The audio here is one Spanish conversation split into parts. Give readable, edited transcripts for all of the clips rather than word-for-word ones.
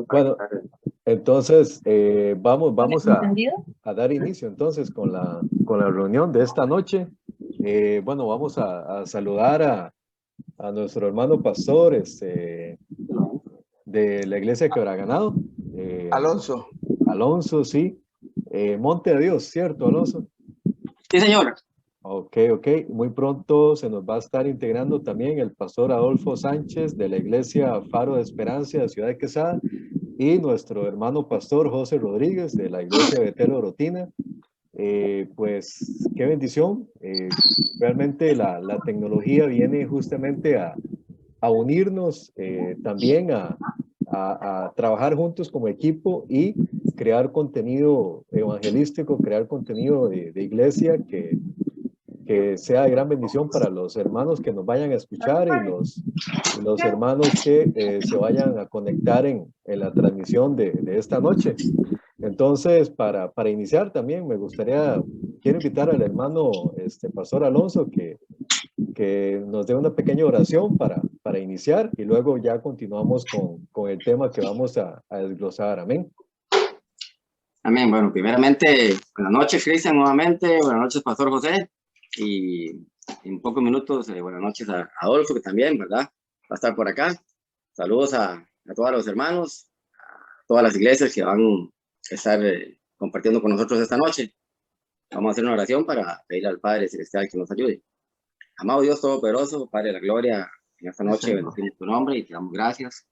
Bueno, entonces vamos a dar inicio entonces con la reunión de esta noche. Bueno, vamos a saludar a nuestro hermano pastor de la iglesia de Quebraganado. Alonso. Alonso, sí. Monte de Dios, ¿cierto, Alonso? Sí, señor. Ok. Muy pronto se nos va a estar integrando también el pastor Adolfo Sánchez de la iglesia Faro de Esperanza de Ciudad de Quesada y nuestro hermano pastor José Rodríguez de la iglesia Betel Orotina. Pues qué bendición. Realmente la tecnología viene justamente a unirnos, también a trabajar juntos como equipo y crear contenido evangelístico, crear contenido de iglesia que sea de gran bendición para los hermanos que nos vayan a escuchar y los hermanos que se vayan a conectar en la transmisión de esta noche. Entonces, para iniciar también quiero invitar al hermano Pastor Alonso que nos dé una pequeña oración para iniciar y luego ya continuamos con el tema que vamos a desglosar. Amén. Amén. Bueno, primeramente, buenas noches, Cristian, nuevamente. Buenas noches, Pastor José. Y en pocos minutos, buenas noches a Adolfo, que también, ¿verdad? Va a estar por acá. Saludos a todos los hermanos, a todas las iglesias que van a estar compartiendo con nosotros esta noche. Vamos a hacer una oración para pedir al Padre Celestial que nos ayude. Amado Dios Todopoderoso, Padre de la Gloria, en esta noche bendecimos tu nombre y te damos gracias.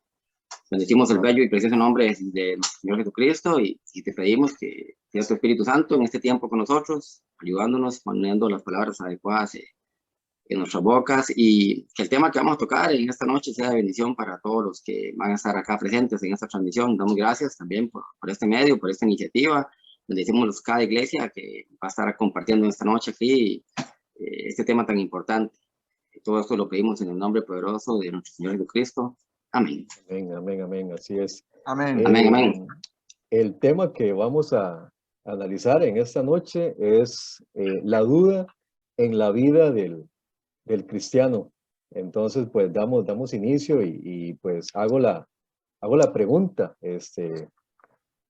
Bendecimos el bello y precioso nombre de nuestro Señor Jesucristo y te pedimos que sea tu Espíritu Santo en este tiempo con nosotros, ayudándonos, poniendo las palabras adecuadas en nuestras bocas y que el tema que vamos a tocar en esta noche sea de bendición para todos los que van a estar acá presentes en esta transmisión. Damos gracias también por este medio, por esta iniciativa. Bendecimos cada iglesia que va a estar compartiendo esta noche aquí este tema tan importante. Todo esto lo pedimos en el nombre poderoso de nuestro Señor Jesucristo. Amén. Amén. Así es. Amén. Amén. El tema que vamos a analizar en esta noche es la duda en la vida del cristiano. Entonces, pues damos inicio y pues hago la pregunta, ¿qué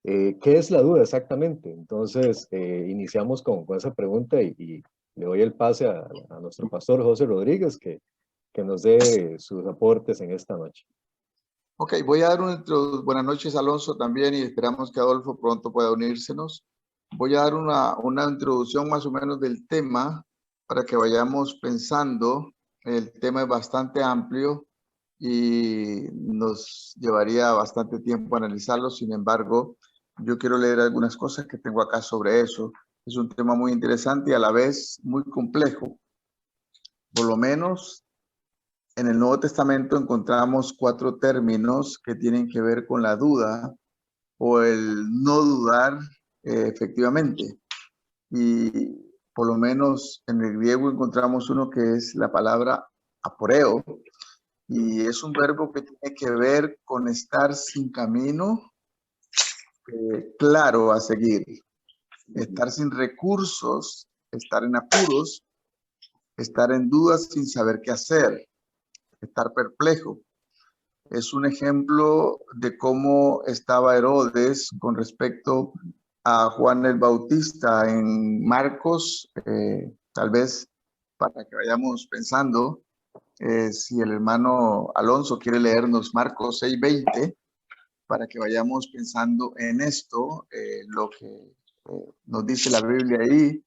es la duda exactamente? Entonces, iniciamos con esa pregunta y le doy el pase a nuestro pastor José Rodríguez que nos dé sus aportes en esta noche. Ok, voy a dar buenas noches, Alonso, también, y esperamos que Adolfo pronto pueda unírsenos. Voy a dar una introducción más o menos del tema para que vayamos pensando. El tema es bastante amplio y nos llevaría bastante tiempo analizarlo. Sin embargo, yo quiero leer algunas cosas que tengo acá sobre eso. Es un tema muy interesante y a la vez muy complejo. Por lo menos en el Nuevo Testamento encontramos 4 términos que tienen que ver con la duda o el no dudar efectivamente. Y por lo menos en el griego encontramos uno que es la palabra aporeo, y es un verbo que tiene que ver con estar sin camino claro a seguir, estar sin recursos, estar en apuros, estar en dudas sin saber qué hacer, estar perplejo. Es un ejemplo de cómo estaba Herodes con respecto a Juan el Bautista en Marcos, tal vez para que vayamos pensando, si el hermano Alonso quiere leernos Marcos 6:20, para que vayamos pensando en esto, lo que nos dice la Biblia ahí.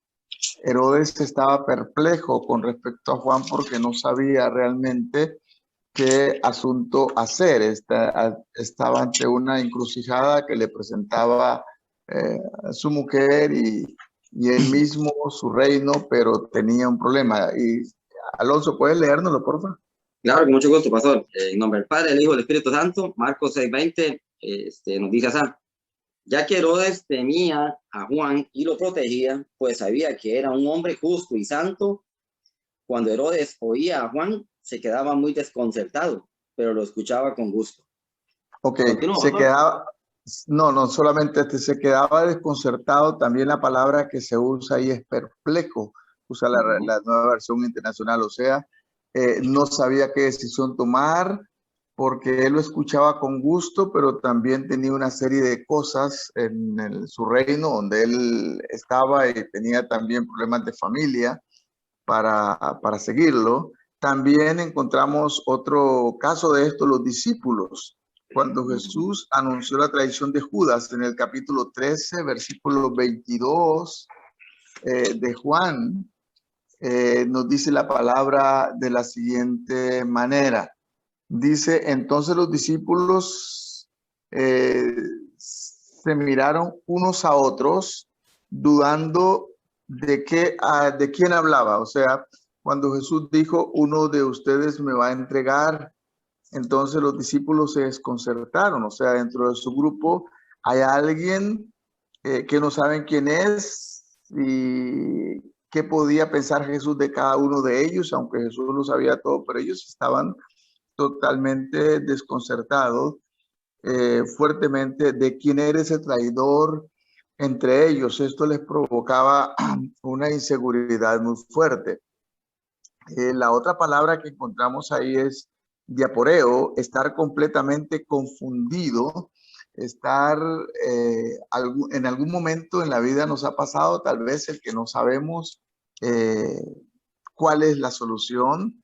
Herodes estaba perplejo con respecto a Juan porque no sabía realmente qué asunto hacer. Estaba ante una encrucijada que le presentaba su mujer y él mismo, su reino, pero tenía un problema. Y Alonso, ¿puedes leérnoslo, por favor? Claro, con mucho gusto, pastor. En nombre del Padre, del Hijo y del Espíritu Santo, Marcos 6:20 nos dice así: ya que Herodes temía a Juan y lo protegía, pues sabía que era un hombre justo y santo. Cuando Herodes oía a Juan, se quedaba muy desconcertado, pero lo escuchaba con gusto. Ok, se quedaba, no solamente se quedaba desconcertado, también la palabra que se usa ahí es perplejo, usa la nueva versión internacional, o sea, no sabía qué decisión tomar, porque él lo escuchaba con gusto, pero también tenía una serie de cosas en su reino donde él estaba y tenía también problemas de familia para seguirlo. También encontramos otro caso de esto, los discípulos. Cuando Jesús anunció la traición de Judas en el capítulo 13, versículo 22 de Juan, nos dice la palabra de la siguiente manera. Dice, entonces los discípulos se miraron unos a otros, dudando de quién hablaba. O sea, cuando Jesús dijo, uno de ustedes me va a entregar, entonces los discípulos se desconcertaron. O sea, dentro de su grupo hay alguien que no saben quién es y qué podía pensar Jesús de cada uno de ellos, aunque Jesús lo sabía todo, pero ellos estaban totalmente desconcertados fuertemente de quién era ese traidor entre ellos. Esto les provocaba una inseguridad muy fuerte. La otra palabra que encontramos ahí es diaporeo, estar completamente confundido, estar en algún momento en la vida nos ha pasado, tal vez el que no sabemos cuál es la solución.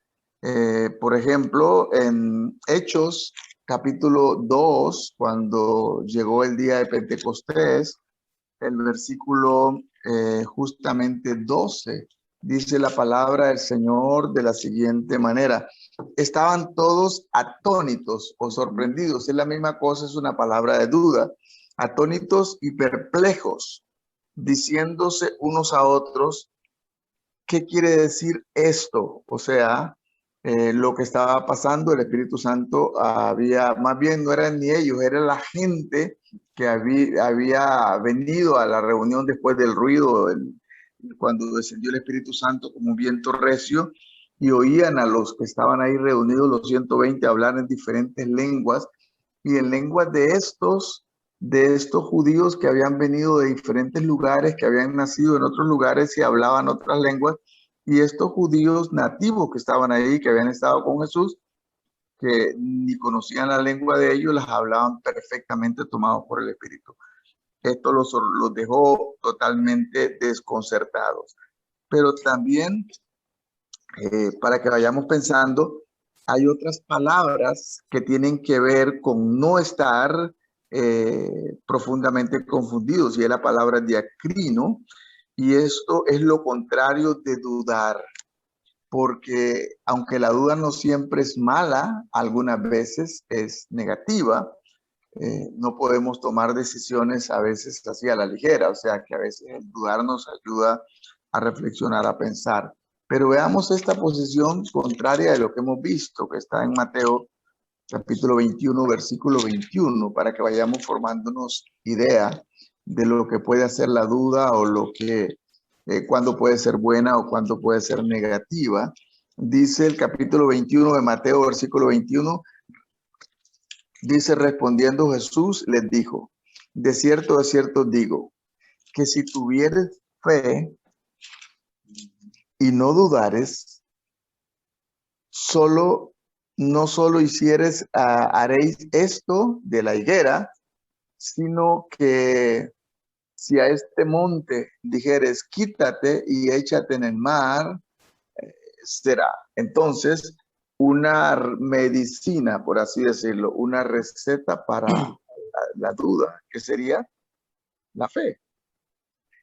Por ejemplo, en Hechos capítulo 2, cuando llegó el día de Pentecostés, el versículo justamente 12, dice la palabra del Señor de la siguiente manera. Estaban todos atónitos o sorprendidos. Es la misma cosa, es una palabra de duda. Atónitos y perplejos, diciéndose unos a otros, ¿qué quiere decir esto? O sea, lo que estaba pasando, el Espíritu Santo había, más bien no eran ni ellos, era la gente que había venido a la reunión después del ruido, cuando descendió el Espíritu Santo como un viento recio, y oían a los que estaban ahí reunidos, los 120, hablar en diferentes lenguas, y en lenguas de estos judíos que habían venido de diferentes lugares, que habían nacido en otros lugares y hablaban otras lenguas, y estos judíos nativos que estaban ahí, que habían estado con Jesús, que ni conocían la lengua de ellos, las hablaban perfectamente tomados por el Espíritu. Esto los dejó totalmente desconcertados. Pero también, para que vayamos pensando, hay otras palabras que tienen que ver con no estar profundamente confundidos, y es la palabra diacrino, y esto es lo contrario de dudar, porque aunque la duda no siempre es mala, algunas veces es negativa. No podemos tomar decisiones a veces así a la ligera, o sea que a veces el dudar nos ayuda a reflexionar, a pensar. Pero veamos esta posición contraria de lo que hemos visto, que está en Mateo capítulo 21, versículo 21, para que vayamos formándonos idea de lo que puede hacer la duda o lo que, cuándo puede ser buena o cuándo puede ser negativa. Dice el capítulo 21 de Mateo, versículo 21, dice, respondiendo Jesús, les dijo, de cierto digo, que si tuvieres fe y no dudares, no solo hicieres, haréis esto de la higuera, sino que si a este monte dijeres, quítate y échate en el mar, será. Entonces, una medicina, por así decirlo, una receta para la duda, que sería la fe.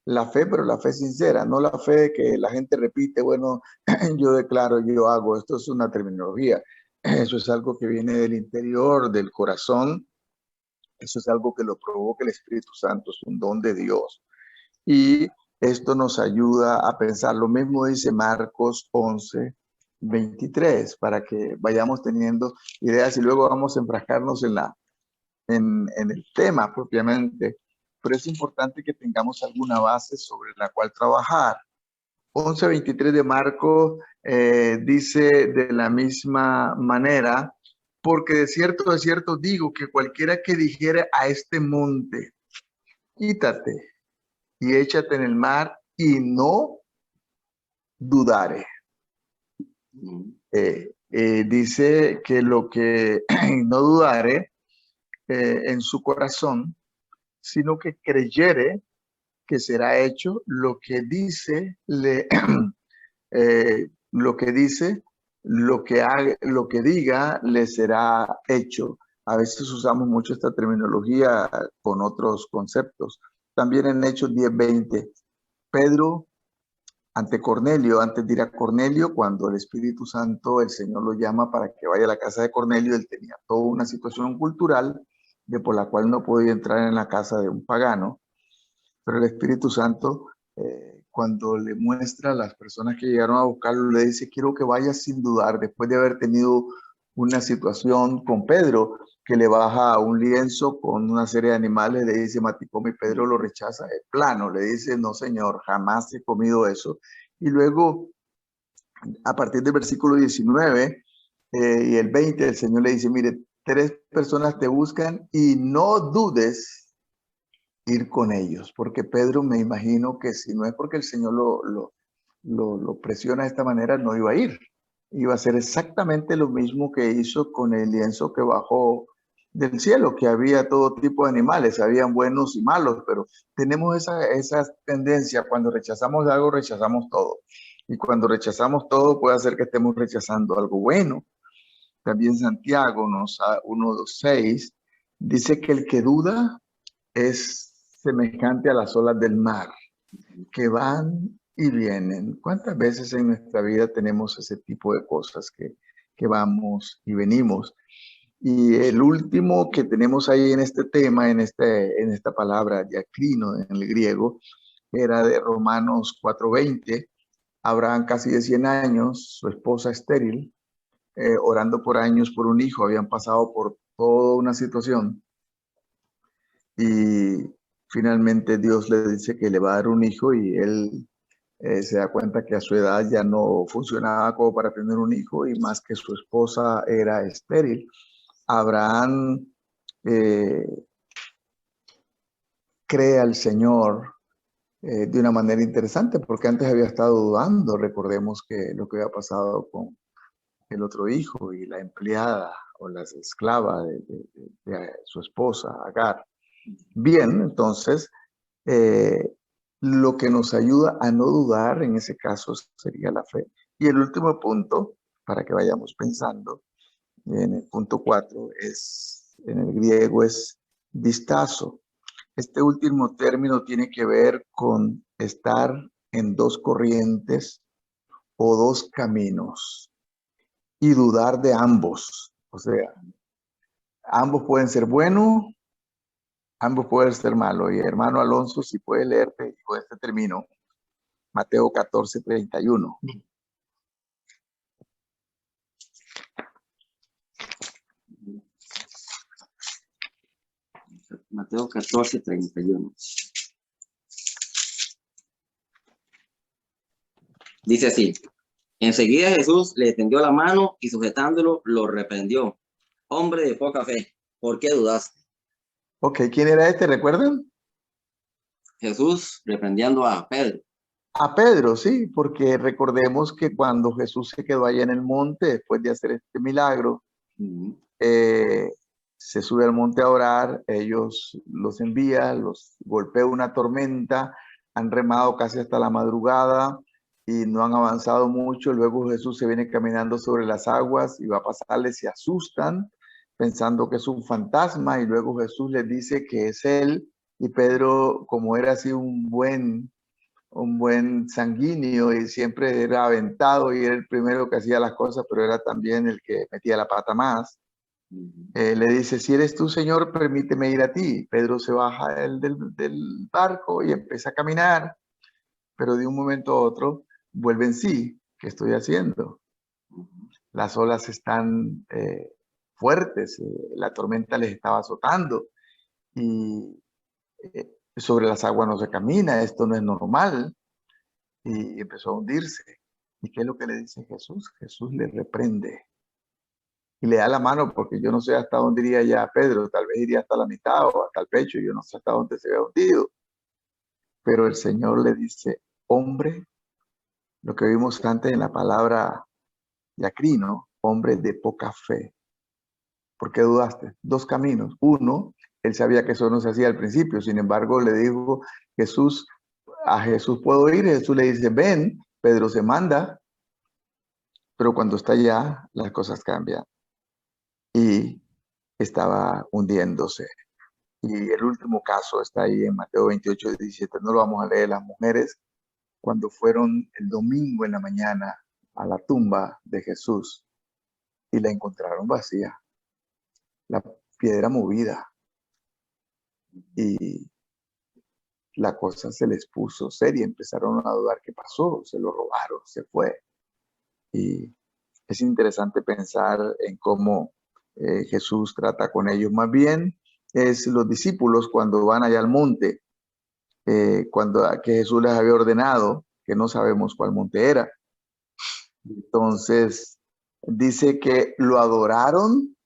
La fe, pero la fe sincera, no la fe que la gente repite, bueno, yo declaro, yo hago. Esto es una terminología. Eso es algo que viene del interior, del corazón. Eso es algo que lo provoca el Espíritu Santo, es un don de Dios. Y esto nos ayuda a pensar. Lo mismo dice Marcos 11, 23, para que vayamos teniendo ideas y luego vamos a enfrascarnos en el tema propiamente. Pero es importante que tengamos alguna base sobre la cual trabajar. 11:23 de Marcos dice de la misma manera, porque de cierto digo que cualquiera que dijere a este monte, quítate y échate en el mar, y no dudare. dice que lo que no dudare en su corazón, sino que creyere que será hecho lo que dice, lo que dice, lo que diga, le será hecho. A veces usamos mucho esta terminología con otros conceptos. También en Hechos 10:20, Pedro ante Cornelio, antes de ir a Cornelio, cuando el Espíritu Santo, el Señor lo llama para que vaya a la casa de Cornelio, él tenía toda una situación cultural de por la cual no podía entrar en la casa de un pagano, pero el Espíritu Santo, cuando le muestra a las personas que llegaron a buscarlo, le dice, quiero que vayas sin dudar, después de haber tenido una situación con Pedro, que le baja un lienzo con una serie de animales, le dice maticom, y Pedro lo rechaza de plano, le dice, no señor, jamás he comido eso. Y luego, a partir del versículo 19 y el 20, el Señor le dice, mire, 3 personas te buscan y no dudes ir con ellos, porque Pedro me imagino que si no es porque el Señor lo presiona de esta manera, no iba a ir. Iba a hacer exactamente lo mismo que hizo con el lienzo que bajó del cielo, que había todo tipo de animales, habían buenos y malos, pero tenemos esa tendencia, cuando rechazamos algo, rechazamos todo. Y cuando rechazamos todo, puede hacer que estemos rechazando algo bueno. También Santiago 1:6 dice que el que duda es semejante a las olas del mar, que van y vienen. ¿Cuántas veces en nuestra vida tenemos ese tipo de cosas que vamos y venimos? Y el último que tenemos ahí en este tema, en esta palabra, diacrino en el griego, era de Romanos 4:20. Abraham casi de 100 años, su esposa estéril, orando por años por un hijo, habían pasado por toda una situación. Y finalmente Dios le dice que le va a dar un hijo y él se da cuenta que a su edad ya no funcionaba como para tener un hijo y más que su esposa era estéril. Abraham cree al Señor de una manera interesante porque antes había estado dudando. Recordemos que lo que había pasado con el otro hijo y la empleada o la esclava de su esposa, Agar. Bien, entonces, lo que nos ayuda a no dudar en ese caso sería la fe. Y el último punto, para que vayamos pensando, en el punto 4, en el griego es distazo. Este último término tiene que ver con estar en 2 corrientes o 2 caminos y dudar de ambos. O sea, ambos pueden ser buenos, ambos pueden ser malos. Y hermano Alonso, si puede leerte, y con este termino, Mateo 14:31. Mateo 14:31. Dice así: enseguida Jesús le tendió la mano y sujetándolo lo reprendió. Hombre de poca fe, ¿por qué dudaste? Ok, ¿quién era este? ¿Recuerdan? Jesús reprendiendo a Pedro. A Pedro, sí, porque recordemos que cuando Jesús se quedó allá en el monte, después de hacer este milagro, se sube al monte a orar, ellos los envía, los golpea una tormenta, han remado casi hasta la madrugada y no han avanzado mucho. Luego Jesús se viene caminando sobre las aguas y va a pasarles, se asustan pensando que es un fantasma y luego Jesús les dice que es él y Pedro, como era así un buen sanguíneo y siempre era aventado y era el primero que hacía las cosas, pero era también el que metía la pata más. Le dice, si eres tú, Señor, permíteme ir a ti. Pedro se baja del barco y empieza a caminar, pero de un momento a otro vuelve en sí. ¿Qué estoy haciendo? Las olas están fuertes, la tormenta les estaba azotando y sobre las aguas no se camina, esto no es normal. Y empezó a hundirse. ¿Y qué es lo que le dice Jesús? Jesús le reprende y le da la mano, porque yo no sé hasta dónde iría ya Pedro, tal vez iría hasta la mitad o hasta el pecho, yo no sé hasta dónde se había hundido. Pero el Señor le dice, hombre, lo que vimos antes en la palabra diacrino, hombre de poca fe. ¿Por qué dudaste? Dos caminos. Uno, él sabía que eso no se hacía al principio. Sin embargo, le dijo Jesús, a Jesús puedo ir. Jesús le dice, ven. Pedro se manda. Pero cuando está allá, las cosas cambian. Y estaba hundiéndose. Y el último caso está ahí en Mateo 28, 17. No lo vamos a leer. Las mujeres, cuando fueron el domingo en la mañana a la tumba de Jesús y la encontraron vacía, la piedra movida, y la cosa se les puso seria. Empezaron a dudar qué pasó, se lo robaron, se fue. Y es interesante pensar en cómo Jesús trata con ellos. Más bien es los discípulos cuando van allá al monte, cuando que Jesús les había ordenado, que no sabemos cuál monte era. Entonces dice que lo adoraron.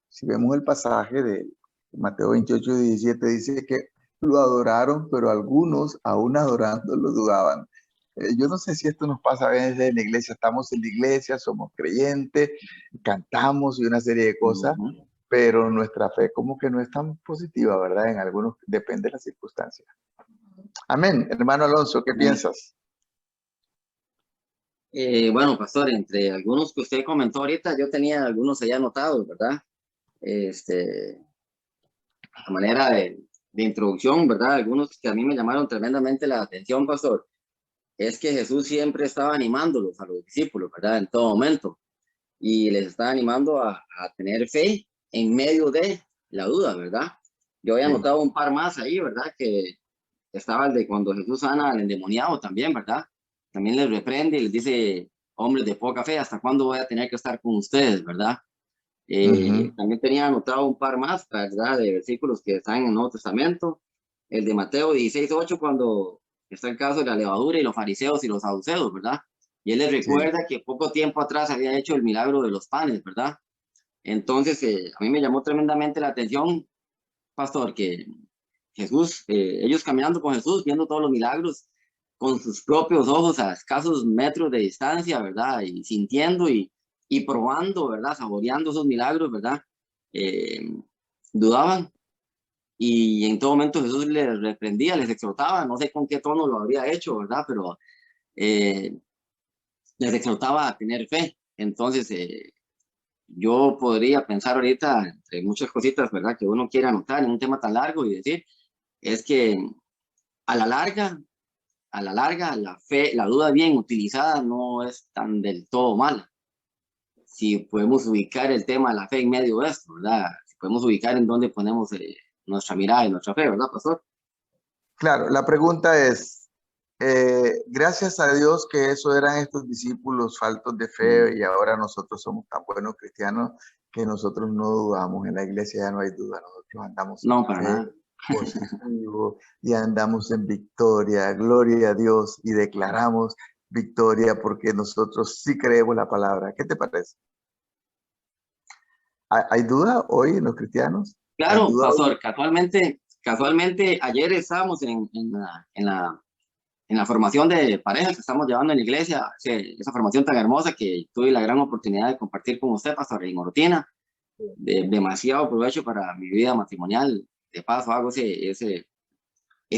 Si vemos el pasaje de Mateo 28, 17, dice que lo adoraron, pero algunos aún adorando lo dudaban. Yo no sé si esto nos pasa a veces en la iglesia. Estamos en la iglesia, somos creyentes, cantamos y una serie de cosas, pero nuestra fe como que no es tan positiva, ¿verdad? En algunos, depende de las circunstancias. Amén. Hermano Alonso, ¿qué piensas? Bueno, pastor, entre algunos que usted comentó ahorita, yo tenía algunos allá anotados, ¿verdad? A manera de introducción, ¿verdad? Algunos que a mí me llamaron tremendamente la atención, pastor, es que Jesús siempre estaba animándolos a los discípulos, ¿verdad? En todo momento. Y les estaba animando a tener fe en medio de la duda, ¿verdad? Yo había anotado un par más ahí, ¿verdad? Que estaba el de cuando Jesús sana al endemoniado también, ¿verdad? También les reprende y les dice, hombres de poca fe, ¿hasta cuándo voy a tener que estar con ustedes, verdad? También tenía anotado un par más, ¿verdad? De versículos que están en el Nuevo Testamento. El de Mateo 16:8, cuando está el caso de la levadura y los fariseos y los saduceos, ¿verdad? Y él les recuerda que poco tiempo atrás había hecho el milagro de los panes, ¿verdad? Entonces, a mí me llamó tremendamente la atención, pastor, que Jesús, ellos caminando con Jesús, viendo todos los milagros con sus propios ojos a escasos metros de distancia, ¿verdad? Y sintiendo y probando, ¿verdad? Saboreando esos milagros, ¿verdad? Eh, Dudaban y en todo momento Jesús les reprendía, les exhortaba, no sé con qué tono lo habría hecho, ¿verdad? Pero les exhortaba a tener fe. Entonces, yo podría pensar ahorita, entre muchas cositas, ¿verdad? Que uno quiere anotar en un tema tan largo y decir, es que a la larga, la fe, la duda bien utilizada no es tan del todo mala. Si podemos ubicar el tema de la fe en medio de esto, ¿verdad? Si podemos ubicar en dónde ponemos nuestra mirada y nuestra fe, ¿verdad, pastor? Claro, la pregunta es, gracias a Dios que eso eran estos discípulos faltos de fe y ahora nosotros somos tan buenos cristianos que nosotros no dudamos. En la iglesia ya no hay duda, nosotros andamos No, en para fe, nada. positivo, y andamos en victoria, gloria a Dios, y declaramos victoria porque nosotros sí creemos la palabra. ¿Qué te parece? ¿Hay duda hoy en los cristianos? ¿Hay Claro, duda hoy? pastor, casualmente ayer estábamos en la formación de parejas que estamos llevando en la iglesia, esa formación tan hermosa que tuve la gran oportunidad de compartir con usted, pastor, en rutina, de demasiado provecho para mi vida matrimonial. De paso hago ese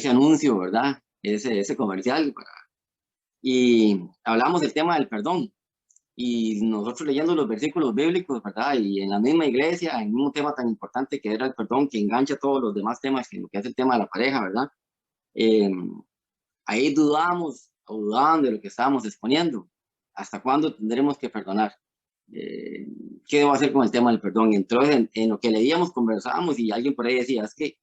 anuncio, ¿verdad? Ese comercial. Y hablamos del tema del perdón. Y nosotros leyendo los versículos bíblicos, ¿verdad? Y en la misma iglesia, en un tema tan importante que era el perdón, que engancha todos los demás temas, que lo que es el tema de la pareja, ¿verdad? Eh, Ahí dudamos o dudaban de lo que estábamos exponiendo. ¿Hasta cuándo tendremos que perdonar? Eh, ¿Qué debo hacer con el tema del perdón? Entonces, en lo que leíamos, conversábamos y alguien por ahí decía, es que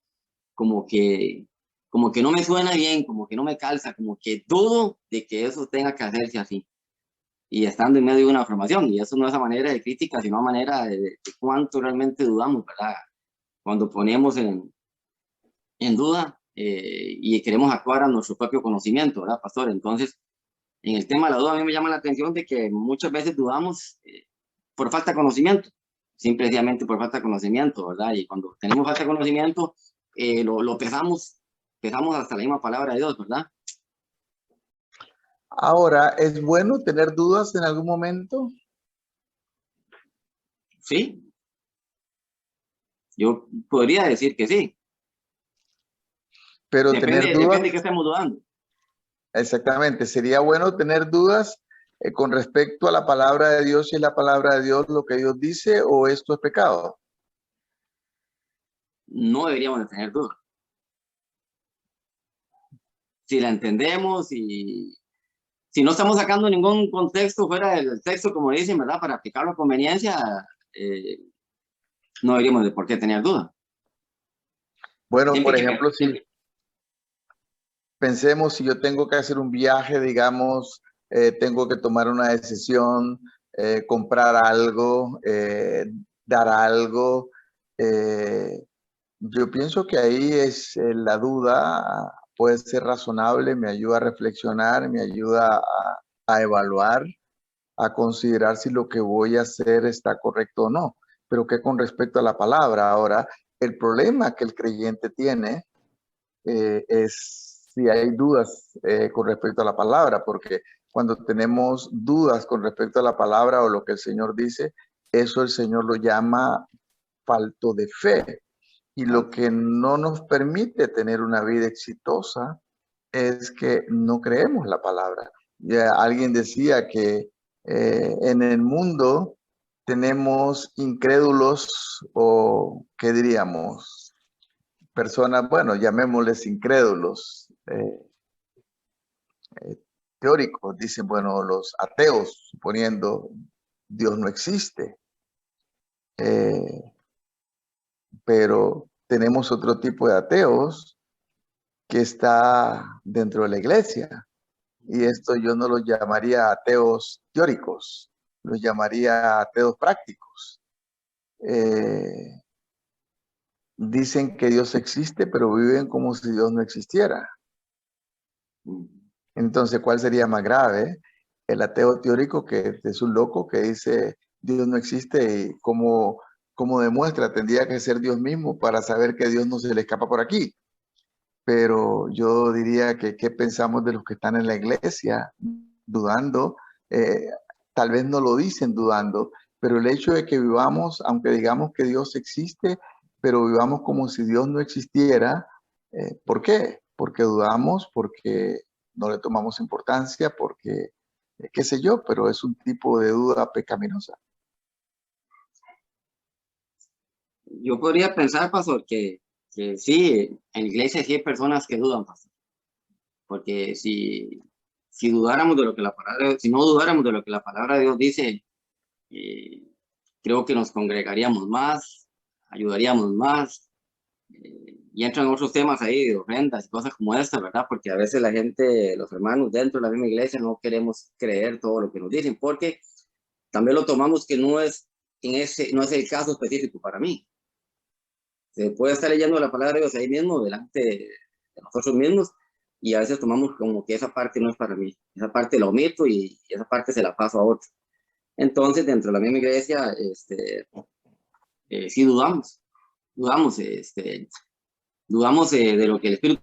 como que, como que no me suena bien, como que no me calza, como que dudo de que eso tenga que hacerse así. Y estando en medio de una formación, y eso no es a manera de crítica, sino a manera de cuánto realmente dudamos, ¿verdad? Cuando ponemos en duda y queremos actuar a nuestro propio conocimiento, ¿verdad, pastor? Entonces, en el tema de la duda, a mí me llama la atención de que muchas veces dudamos por falta de conocimiento, simplemente por falta de conocimiento, ¿verdad? Y cuando tenemos falta de conocimiento, lo pesamos hasta la misma palabra de Dios, ¿verdad? Ahora, ¿es bueno tener dudas en algún momento? Sí, yo podría decir que sí. Pero tener Depende dudas, de qué estemos dudando. exactamente, sería bueno tener dudas con respecto a la palabra de Dios, si es la palabra de Dios lo que Dios dice o esto es pecado. No deberíamos de tener dudas. Si la entendemos y si no estamos sacando ningún contexto fuera del texto, como dicen, ¿verdad? Para aplicarlo a conveniencia, eh, no deberíamos de por qué tener dudas. Bueno, Siempre por que ejemplo, si pensemos si yo tengo que hacer un viaje, digamos, tengo que tomar una decisión, comprar algo, dar algo, yo pienso que ahí es la duda, puede ser razonable, me ayuda a reflexionar, me ayuda a evaluar, a considerar si lo que voy a hacer está correcto o no. Pero que con respecto a la palabra, ahora, el problema que el creyente tiene es si hay dudas con respecto a la palabra, porque cuando tenemos dudas con respecto a la palabra o lo que el Señor dice, eso el Señor lo llama falto de fe. Y lo que no nos permite tener una vida exitosa es que no creemos la palabra. Ya alguien decía que en el mundo tenemos incrédulos o, ¿qué diríamos? Personas, bueno, llamémosles incrédulos, teóricos, dicen, bueno, los ateos, suponiendo Dios no existe. Pero tenemos otro tipo de ateos que está dentro de la iglesia. Y esto yo no los llamaría ateos teóricos, los llamaría ateos prácticos. Dicen que Dios existe, pero viven como si Dios no existiera. Entonces, ¿cuál sería más grave? El ateo teórico, que es un loco que dice Dios no existe y cómo demuestra, tendría que ser Dios mismo para saber que Dios no se le escapa por aquí. Pero yo diría que qué pensamos de los que están en la iglesia dudando, eh, tal vez no lo dicen dudando, pero el hecho de que vivamos, aunque digamos que Dios existe, pero vivamos como si Dios no existiera, ¿por qué? Porque dudamos, porque no le tomamos importancia, porque qué sé yo, pero es un tipo de duda pecaminosa. yo podría pensar, pastor, que sí, en la iglesia sí hay personas que dudan, pastor. Porque si dudáramos de lo que la palabra, si no dudáramos de lo que la palabra de Dios dice, eh, creo que nos congregaríamos más, ayudaríamos más, y entran otros temas ahí de ofrendas y cosas como esta, ¿verdad? Porque a veces la gente, los hermanos dentro de la misma iglesia no queremos creer todo lo que nos dicen, porque también lo tomamos que no es, no es el caso específico para mí. Se puede estar leyendo la palabra de Dios ahí mismo, delante de nosotros mismos, y a veces tomamos como que esa parte no es para mí, esa parte la omito y esa parte se la paso a otro. Entonces, dentro de la misma iglesia, sí dudamos de lo que el Espíritu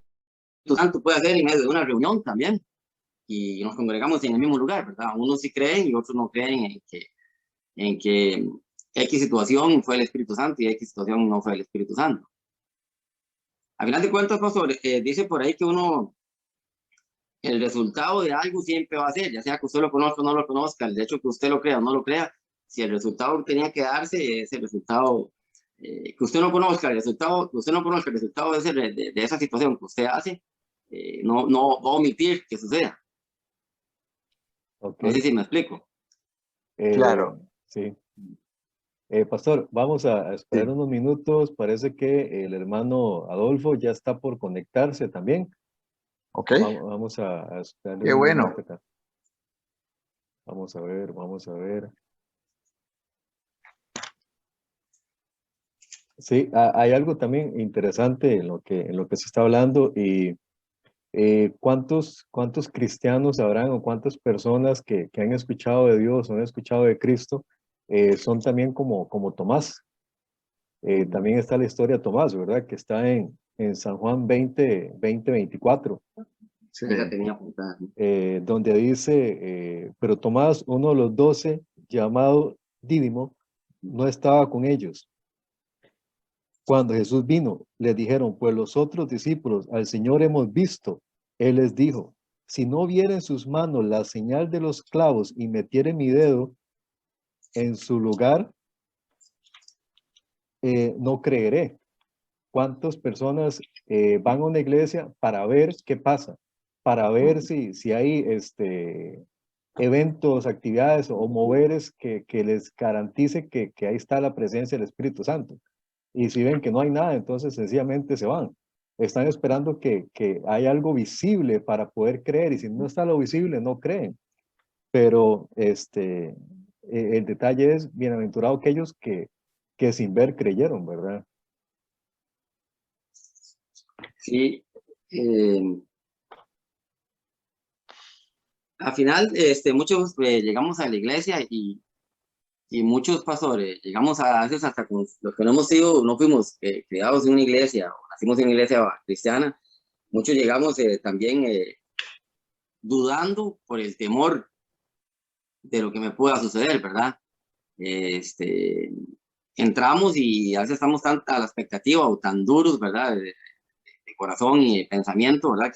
Santo puede hacer en medio de una reunión también, y nos congregamos en el mismo lugar, ¿verdad? Unos sí creen y otros no creen en que X situación fue el Espíritu Santo y X situación no fue el Espíritu Santo. A final de cuentas, pastor, dice por ahí que el resultado de algo siempre va a ser, ya sea que usted lo conozca o no lo conozca, el hecho que usted lo crea o no lo crea, si el resultado que tenía que darse es el resultado que usted no conozca, el resultado de esa situación que usted hace, no va a omitir que suceda. Ok. No sé si me explico. Claro. Sí. Pastor, vamos a esperar Sí. unos minutos. Parece que el hermano Adolfo ya está por conectarse también. ¿Ok? Vamos a esperarle Qué un bueno. momento acá. Vamos a ver, vamos a ver. Sí, hay algo también interesante en lo que se está hablando y ¿cuántos cristianos habrán o cuántas personas que han escuchado de Dios o han escuchado de Cristo son también como Tomás? También está la historia de Tomás, ¿verdad? Que está en San Juan 20, 24, Sí. Ahí la tenía apuntada. donde dice, pero Tomás, uno de los 12, llamado Dídimo, no estaba con ellos. Cuando Jesús vino, les dijeron, pues los otros discípulos, al Señor hemos visto. Él les dijo, si no viera en sus manos la señal de los clavos y metiere mi dedo en su lugar, no creeré. ¿Cuántas personas van a una iglesia para ver qué pasa? Para ver si hay eventos, actividades o moveres que les garantice que ahí está la presencia del Espíritu Santo. Y si ven que no hay nada, entonces sencillamente se van. Están esperando que haya algo visible para poder creer, y si no está lo visible, no creen. Pero el detalle es, bienaventurado aquellos que sin ver creyeron, ¿verdad? Sí, al final, muchos llegamos a la iglesia y muchos pastores, llegamos a veces hasta con los que no hemos sido, no fuimos criados en una iglesia, o nacimos en una iglesia cristiana, muchos llegamos también dudando por el temor de lo que me pueda suceder, ¿verdad? Entramos y a veces estamos tan a la expectativa o tan duros, ¿verdad? De corazón y de pensamiento, ¿verdad?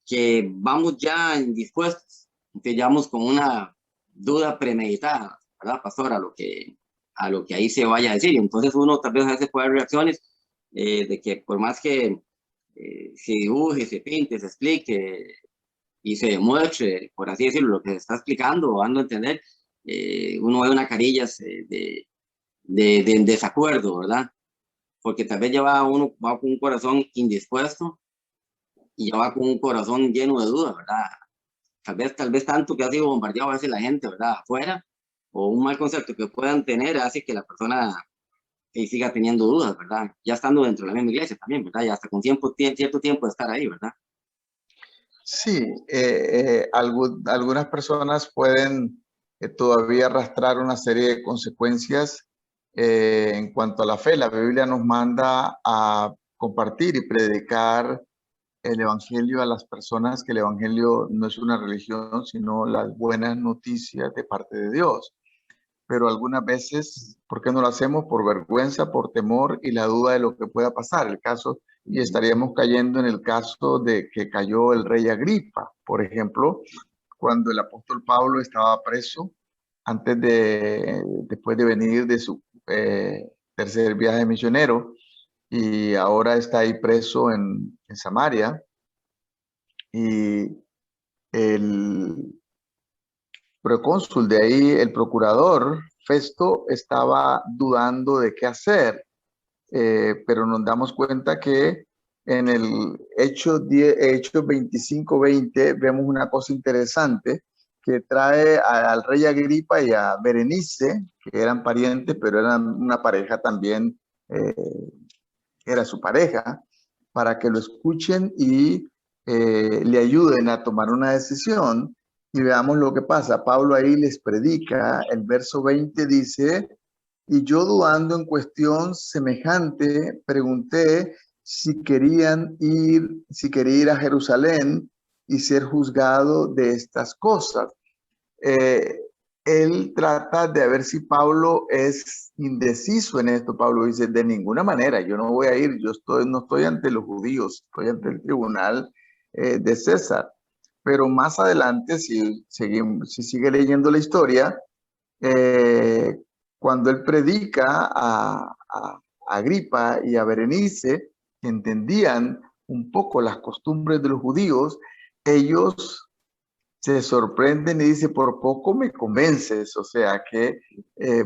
Que vamos ya indispuestos, que llevamos con una duda premeditada, ¿verdad, pastor? A lo que ahí se vaya a decir. Entonces uno tal vez a veces puede haber reacciones de que por más que se dibuje, se pinte, se explique y se demuestre, por así decirlo, lo que se está explicando o dando a entender, uno ve una carillas de desacuerdo, ¿verdad? Porque tal vez uno va con un corazón indispuesto y ya va con un corazón lleno de dudas, ¿verdad? Tal vez tanto que ha sido bombardeado a veces la gente, ¿verdad? Afuera, o un mal concepto que puedan tener hace que la persona siga teniendo dudas, ¿verdad? Ya estando dentro de la misma iglesia también, ¿verdad? Ya hasta con cierto tiempo de estar ahí, ¿verdad? Sí, algunas personas pueden todavía arrastrar una serie de consecuencias en cuanto a la fe. La Biblia nos manda a compartir y predicar el Evangelio a las personas, que el Evangelio no es una religión, sino las buenas noticias de parte de Dios. Pero algunas veces, ¿por qué no lo hacemos? Por vergüenza, por temor y la duda de lo que pueda pasar. El caso, y estaríamos cayendo en el caso de que cayó el rey Agripa, por ejemplo, cuando el apóstol Pablo estaba preso, después de venir de su tercer viaje misionero, y ahora está ahí preso en Samaria, y el procónsul de ahí, el procurador Festo, estaba dudando de qué hacer, pero nos damos cuenta que en el Hechos 25-20 vemos una cosa interesante que trae al rey Agripa y a Berenice, que eran parientes, pero eran una pareja también, era su pareja, para que lo escuchen y le ayuden a tomar una decisión. Y veamos lo que pasa. Pablo ahí les predica, el verso 20 dice, y yo dudando en cuestión semejante, pregunté si quería ir a Jerusalén y ser juzgado de estas cosas. Él trata de ver si Pablo es indeciso en esto. Pablo dice, de ninguna manera, yo no voy a ir, no estoy ante los judíos, estoy ante el tribunal de César. Pero más adelante, si sigue leyendo la historia, cuando él predica a Agripa y a Berenice, que entendían un poco las costumbres de los judíos, ellos se sorprenden y dice, por poco me convences, o sea que,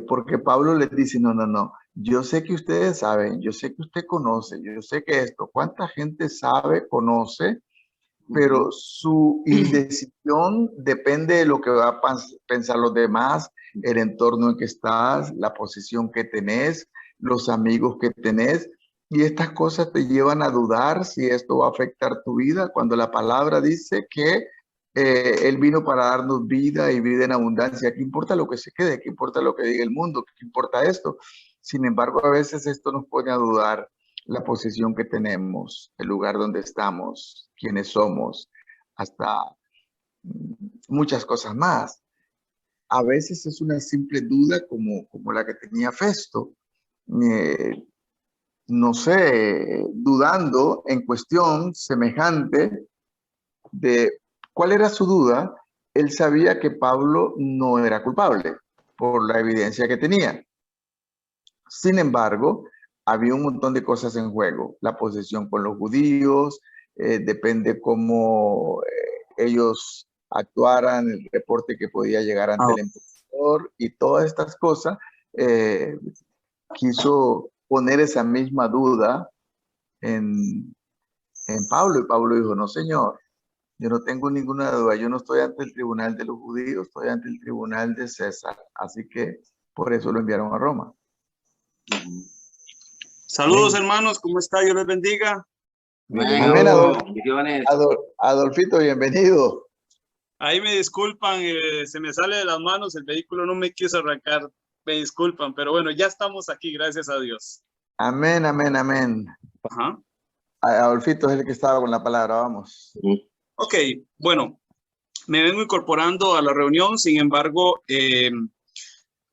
porque Pablo les dice, no, yo sé que ustedes saben, yo sé que usted conoce, yo sé que esto, cuánta gente sabe, conoce, pero su indecisión depende de lo que va a pensar los demás, el entorno en que estás, la posición que tenés, los amigos que tenés, y estas cosas te llevan a dudar si esto va a afectar tu vida, cuando la palabra dice que Él vino para darnos vida y vida en abundancia. ¿Qué importa lo que se quede? ¿Qué importa lo que diga el mundo? ¿Qué importa esto? Sin embargo, a veces esto nos pone a dudar la posición que tenemos, el lugar donde estamos, quiénes somos, hasta muchas cosas más. a veces es una simple duda como la que tenía Festo. No sé, dudando en cuestión semejante de cuál era su duda. Él sabía que Pablo no era culpable por la evidencia que tenía. Sin embargo, había un montón de cosas en juego. La posesión con los judíos, depende cómo ellos actuaran, el reporte que podía llegar ante el emperador y todas estas cosas. Quiso poner esa misma duda en Pablo, y Pablo dijo: no, Señor, yo no tengo ninguna duda, yo no estoy ante el tribunal de los judíos, estoy ante el tribunal de César. Así que por eso lo enviaron a Roma. Saludos, hermanos, ¿cómo está? Dios les bendiga. Amén, Adolfito, bienvenido. Ahí me disculpan, se me sale de las manos, el vehículo no me quiso arrancar, me disculpan, pero bueno, ya estamos aquí, gracias a Dios. Amén, amén, amén. Ajá. Adolfito es el que estaba con la palabra, vamos. Ok, bueno, me vengo incorporando a la reunión, sin embargo,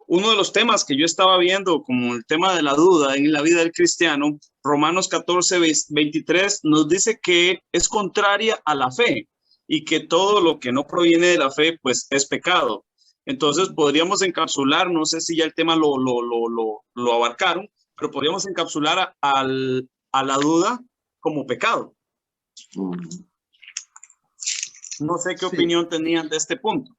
uno de los temas que yo estaba viendo como el tema de la duda en la vida del cristiano, Romanos 14, 23, nos dice que es contraria a la fe y que todo lo que no proviene de la fe, pues es pecado. Entonces podríamos encapsular, no sé si ya el tema lo abarcaron, pero podríamos encapsular a la duda como pecado. No sé qué opinión tenían de este punto.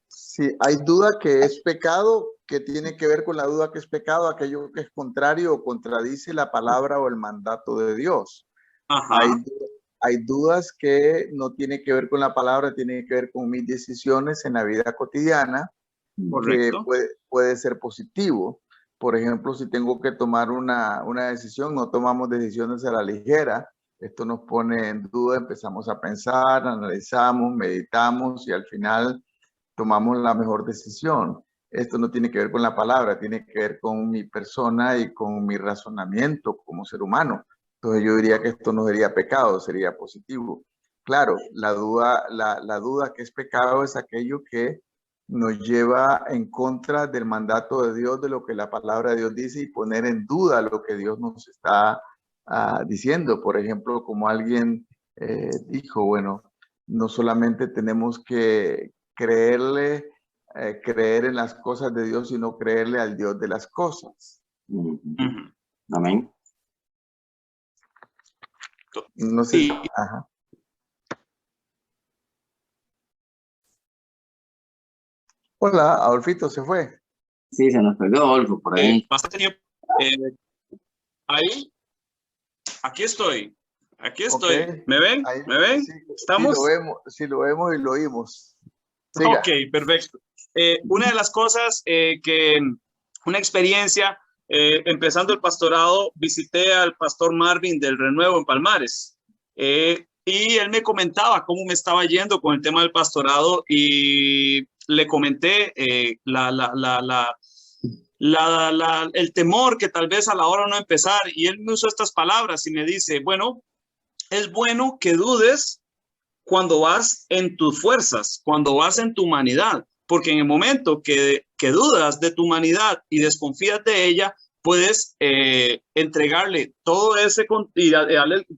Sí, hay duda que es pecado, que tiene que ver con la duda que es pecado, aquello que es contrario o contradice la palabra o el mandato de Dios. Ajá. Hay dudas que no tienen que ver con la palabra, tienen que ver con mis decisiones en la vida cotidiana. Correcto. Que puede ser positivo. Por ejemplo, si tengo que tomar una decisión, no tomamos decisiones a la ligera. Esto nos pone en duda, empezamos a pensar, analizamos, meditamos y al final tomamos la mejor decisión. Esto no tiene que ver con la palabra, tiene que ver con mi persona y con mi razonamiento como ser humano. Entonces yo diría que esto no sería pecado, sería positivo. Claro, la duda que es pecado es aquello que nos lleva en contra del mandato de Dios, de lo que la palabra de Dios dice, y poner en duda lo que Dios nos está diciendo. Por ejemplo, como alguien dijo, bueno, no solamente tenemos que creer en las cosas de Dios, sino creerle al Dios de las cosas. Amén. No sé. Ajá. Hola, Adolfito, ¿se fue? Sí, se nos perdió Adolfo por ahí. Bastante tiempo. Ahí. Aquí estoy. Aquí estoy. Okay. ¿Me ven? Ahí, ¿Me ven? sí, ¿Estamos? Sí lo vemos y lo oímos. Siga. Ok, perfecto. Una de las cosas una experiencia, empezando el pastorado, visité al pastor Marvin del Renuevo en Palmares. Y él me comentaba cómo me estaba yendo con el tema del pastorado y le comenté el temor que tal vez a la hora de no empezar, y él me usó estas palabras y me dice, bueno, es bueno que dudes cuando vas en tus fuerzas, cuando vas en tu humanidad, porque en el momento que dudas de tu humanidad y desconfías de ella, puedes entregarle todo ese y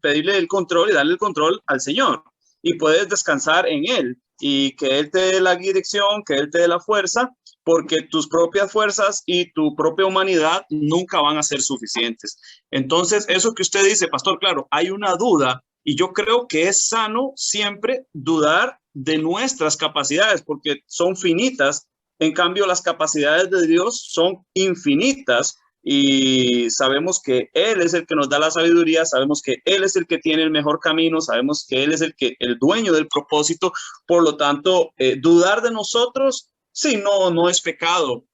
pedirle el control y darle el control al Señor, y puedes descansar en Él y que Él te dé la dirección, que Él te dé la fuerza, porque tus propias fuerzas y tu propia humanidad nunca van a ser suficientes. Entonces, eso que usted dice, pastor, claro, hay una duda y yo creo que es sano siempre dudar de nuestras capacidades porque son finitas. En cambio, las capacidades de Dios son infinitas y sabemos que Él es el que nos da la sabiduría, sabemos que Él es el que tiene el mejor camino, sabemos que Él es el dueño del propósito. Por lo tanto, dudar de nosotros, sí, no es pecado.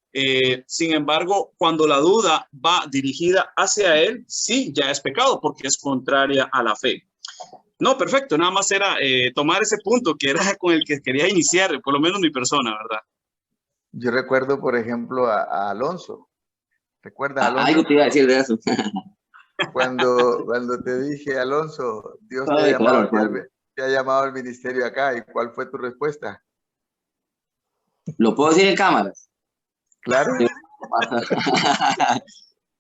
Sin embargo, cuando la duda va dirigida hacia Él, sí, ya es pecado porque es contraria a la fe. No, perfecto, nada más era tomar ese punto que era con el que quería iniciar, por lo menos mi persona, ¿verdad? Yo recuerdo, por ejemplo, a Alonso. ¿Recuerdas, Alonso? Algo te iba a decir de eso. Cuando te dije, Alonso, Dios te ha llamado al ministerio acá, ¿y cuál fue tu respuesta? ¿Lo puedo decir en cámaras? Claro.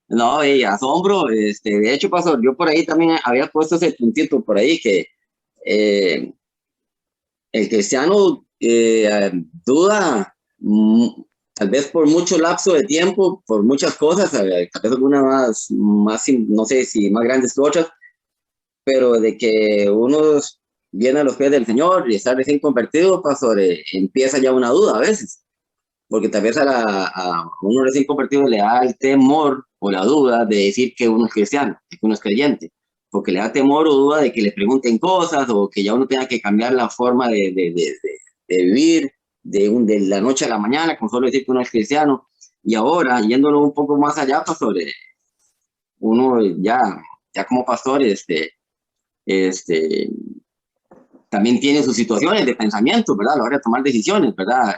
No, y asombro, de hecho, pastor, yo por ahí también había puesto ese puntito por ahí que eh, el cristiano duda, tal vez por mucho lapso de tiempo, por muchas cosas, tal vez algunas más, no sé si más grandes que otras, pero de que uno viene a los pies del Señor y está recién convertido, pastor, empieza ya una duda a veces, porque tal vez a uno recién convertido le da el temor o la duda de decir que uno es cristiano, que uno es creyente, porque le da temor o duda de que le pregunten cosas o que ya uno tenga que cambiar la forma de vivir de la noche a la mañana con solo decir que uno es cristiano. Y ahora, yéndolo un poco más allá, pastor, uno ya como pastor, este, también tiene sus situaciones de pensamiento, ¿verdad? A la hora de tomar decisiones, ¿verdad?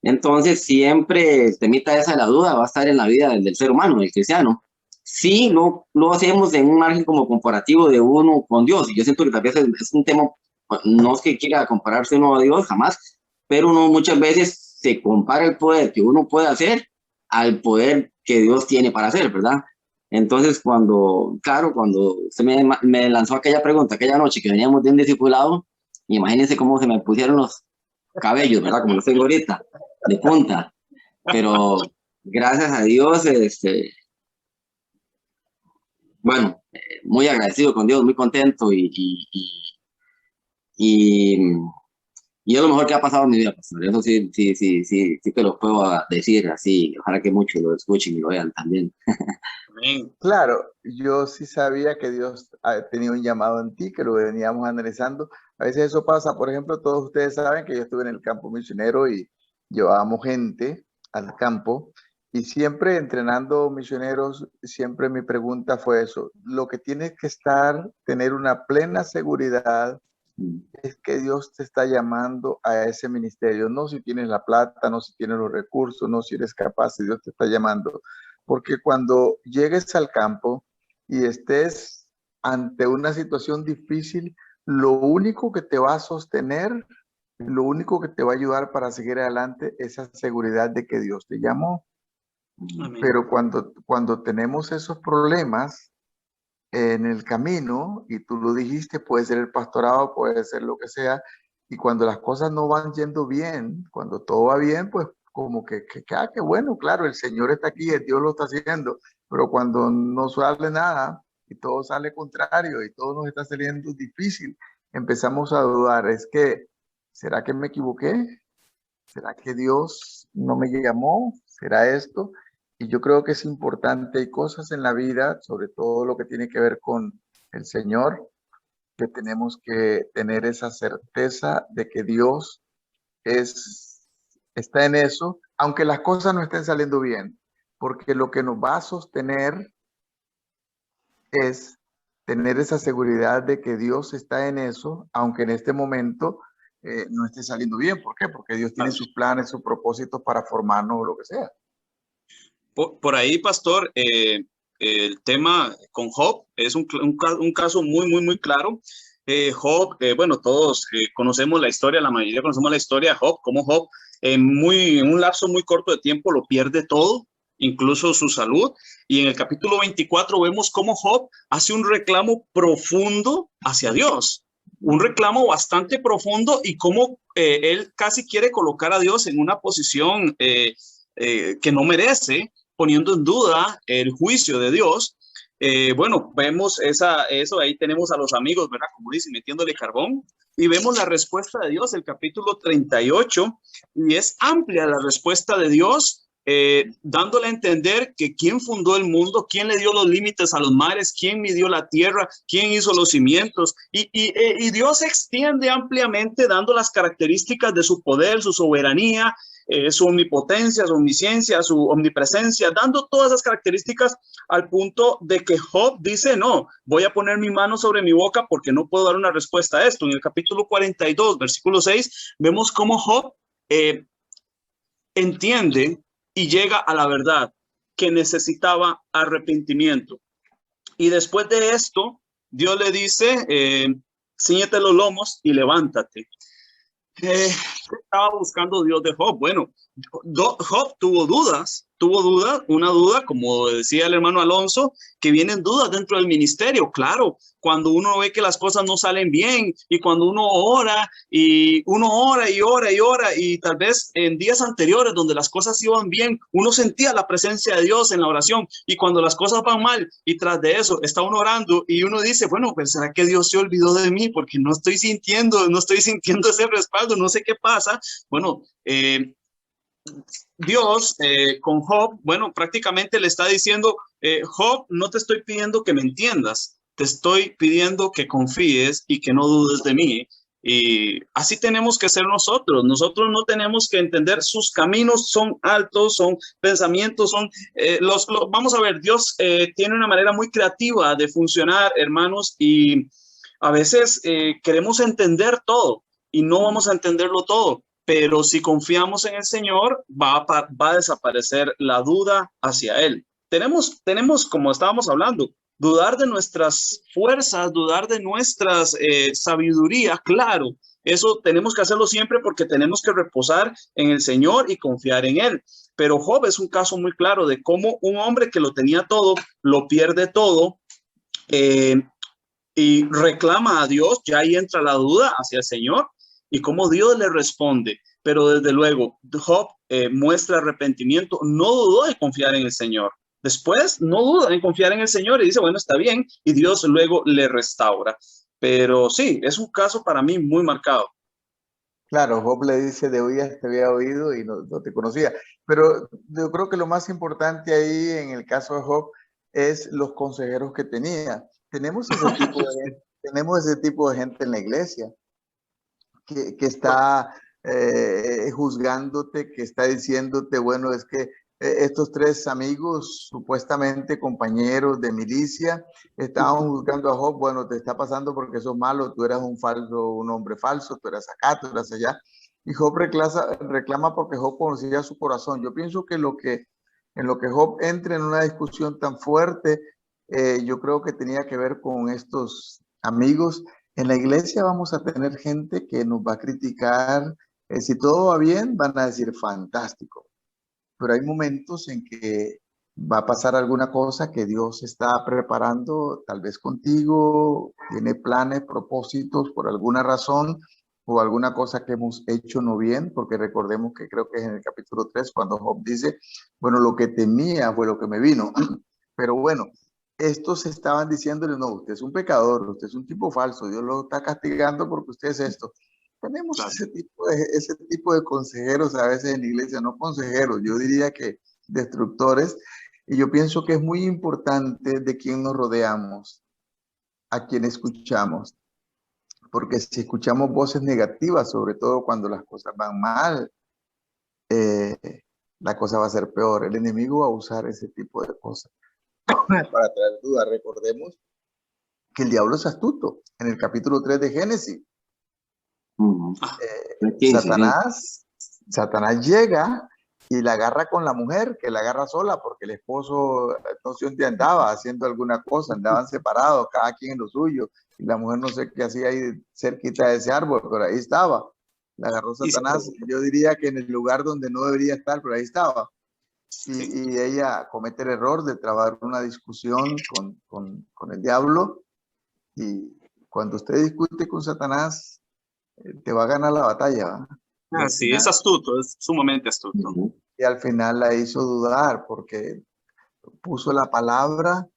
Entonces, siempre el temita esa de la duda va a estar en la vida del ser humano, del cristiano. Sí, lo hacemos en un margen como comparativo de uno con Dios. Y yo siento que tal vez es un tema, no es que quiera compararse uno a Dios, jamás, pero uno muchas veces se compara el poder que uno puede hacer al poder que Dios tiene para hacer, ¿verdad? Entonces, cuando usted me lanzó aquella pregunta, aquella noche que veníamos de un discipulado, imagínense cómo se me pusieron los cabellos, ¿verdad? Como los tengo ahorita, de punta. Pero gracias a Dios, bueno, muy agradecido con Dios, muy contento y, y es lo mejor que ha pasado en mi vida, pastor. Eso sí que lo puedo decir así. Ojalá que muchos lo escuchen y lo vean también. Amén. Claro, yo sí sabía que Dios tenía un llamado en ti, que lo veníamos analizando. A veces eso pasa, por ejemplo, todos ustedes saben que yo estuve en el campo misionero y llevábamos gente al campo y siempre entrenando misioneros, siempre mi pregunta fue eso. Lo que tienes que tener una plena seguridad es que Dios te está llamando a ese ministerio, no si tienes la plata, no si tienes los recursos, no si eres capaz, si Dios te está llamando. Porque cuando llegues al campo y estés ante una situación difícil, lo único que te va a sostener, lo único que te va a ayudar para seguir adelante es esa seguridad de que Dios te llamó. Amén. Pero cuando tenemos esos problemas en el camino, y tú lo dijiste, puede ser el pastorado, puede ser lo que sea, y cuando las cosas no van yendo bien, cuando todo va bien, pues como que bueno, claro, el Señor está aquí, el Dios lo está haciendo, pero cuando no sale nada y todo sale contrario y todo nos está saliendo difícil, empezamos a dudar, ¿será que me equivoqué? ¿Será que Dios no me llamó? ¿Será esto? Y yo creo que es importante, hay cosas en la vida, sobre todo lo que tiene que ver con el Señor, que tenemos que tener esa certeza de que Dios está en eso, aunque las cosas no estén saliendo bien, porque lo que nos va a sostener es tener esa seguridad de que Dios está en eso, aunque en este momento no esté saliendo bien. ¿Por qué? Porque Dios tiene sus planes, sus propósitos para formarnos o lo que sea. Por ahí, pastor, el tema con Job es un caso muy claro. Job, bueno, todos conocemos la historia, la mayoría conocemos la historia de Job, como Job en un lapso muy corto de tiempo lo pierde todo, incluso su salud. Y en el capítulo 24 vemos cómo Job hace un reclamo profundo hacia Dios, un reclamo bastante profundo y cómo él casi quiere colocar a Dios en una posición que no merece, poniendo en duda el juicio de Dios. Bueno, vemos eso, ahí tenemos a los amigos, ¿verdad? Como dice, metiéndole carbón, y vemos la respuesta de Dios, el capítulo 38, y es amplia la respuesta de Dios, dándole a entender que quién fundó el mundo, quién le dio los límites a los mares, quién midió la tierra, quién hizo los cimientos, y Dios se extiende ampliamente dando las características de su poder, su soberanía, su omnipotencia, su omnisciencia, su omnipresencia, dando todas esas características al punto de que Job dice, no, voy a poner mi mano sobre mi boca porque no puedo dar una respuesta a esto. En el capítulo 42, versículo 6, vemos cómo Job entiende y llega a la verdad que necesitaba arrepentimiento. Y después de esto, Dios le dice, ciñete los lomos y levántate. ¿Qué estaba buscando Dios de Job? Bueno, Job tuvo dudas, una duda, como decía el hermano Alonso, que vienen dudas dentro del ministerio. Claro, cuando uno ve que las cosas no salen bien y cuando uno ora y ora y tal vez en días anteriores donde las cosas iban bien, uno sentía la presencia de Dios en la oración, y cuando las cosas van mal y tras de eso está uno orando y uno dice, bueno, pues ¿será que Dios se olvidó de mí? Porque no estoy sintiendo ese respaldo, no sé qué pasa. Bueno, Dios con Job, bueno, prácticamente le está diciendo, Job, no te estoy pidiendo que me entiendas, te estoy pidiendo que confíes y que no dudes de mí. Y así tenemos que ser nosotros. Nosotros no tenemos que entender sus caminos, son altos, son pensamientos, son vamos a ver, Dios tiene una manera muy creativa de funcionar, hermanos, y a veces queremos entender todo y no vamos a entenderlo todo. Pero si confiamos en el Señor, va a desaparecer la duda hacia Él. Tenemos, como estábamos hablando, dudar de nuestras fuerzas, dudar de nuestras sabiduría, claro. Eso tenemos que hacerlo siempre porque tenemos que reposar en el Señor y confiar en Él. Pero Job es un caso muy claro de cómo un hombre que lo tenía todo, lo pierde todo, y reclama a Dios, ya ahí entra la duda hacia el Señor y cómo Dios le responde. Pero desde luego, Job muestra arrepentimiento, no dudó de confiar en el Señor. Después no duda en confiar en el Señor y dice, bueno, está bien, y Dios luego le restaura. Pero sí, es un caso para mí muy marcado. Claro, Job le dice, de oídas te había oído y no te conocía. Pero yo creo que lo más importante ahí en el caso de Job es los consejeros que tenía. Tenemos ese tipo de gente en la iglesia que está juzgándote, que está diciéndote, bueno, es que estos tres amigos, supuestamente compañeros de milicia, estaban juzgando a Job, bueno, te está pasando porque sos malo, tú eras un hombre falso, tú eras acá, tú eras allá. Y Job reclama porque Job conocía su corazón. Yo pienso que en lo que Job entra en una discusión tan fuerte, yo creo que tenía que ver con estos amigos. En la iglesia vamos a tener gente que nos va a criticar. Si todo va bien, van a decir fantástico. Pero hay momentos en que va a pasar alguna cosa que Dios está preparando, tal vez contigo, tiene planes, propósitos por alguna razón o alguna cosa que hemos hecho no bien, porque recordemos que creo que es en el capítulo 3 cuando Job dice, bueno, lo que temía fue lo que me vino. Pero bueno, estos estaban diciéndole, no, usted es un pecador, usted es un tipo falso, Dios lo está castigando porque usted es esto. Tenemos ese tipo de consejeros a veces en la iglesia, no consejeros, yo diría que destructores, y yo pienso que es muy importante de quién nos rodeamos, a quién escuchamos, porque si escuchamos voces negativas, sobre todo cuando las cosas van mal, la cosa va a ser peor. El enemigo va a usar ese tipo de cosas para traer dudas. Recordemos que el diablo es astuto. En el capítulo 3 de Génesis, Satanás llega y la agarra con la mujer, que la agarra sola, porque el esposo no sé dónde andaba haciendo alguna cosa, andaban separados, cada quien en lo suyo, y la mujer no sé qué hacía ahí cerquita de ese árbol, pero ahí estaba. La agarró Satanás, yo diría que en el lugar donde no debería estar, pero ahí estaba. Y ella comete el error de trabar una discusión con el diablo, y cuando usted discute con Satanás, te va a ganar la batalla, ¿va? Sí, es astuto, es sumamente astuto. Y al final la hizo dudar porque puso la palabra.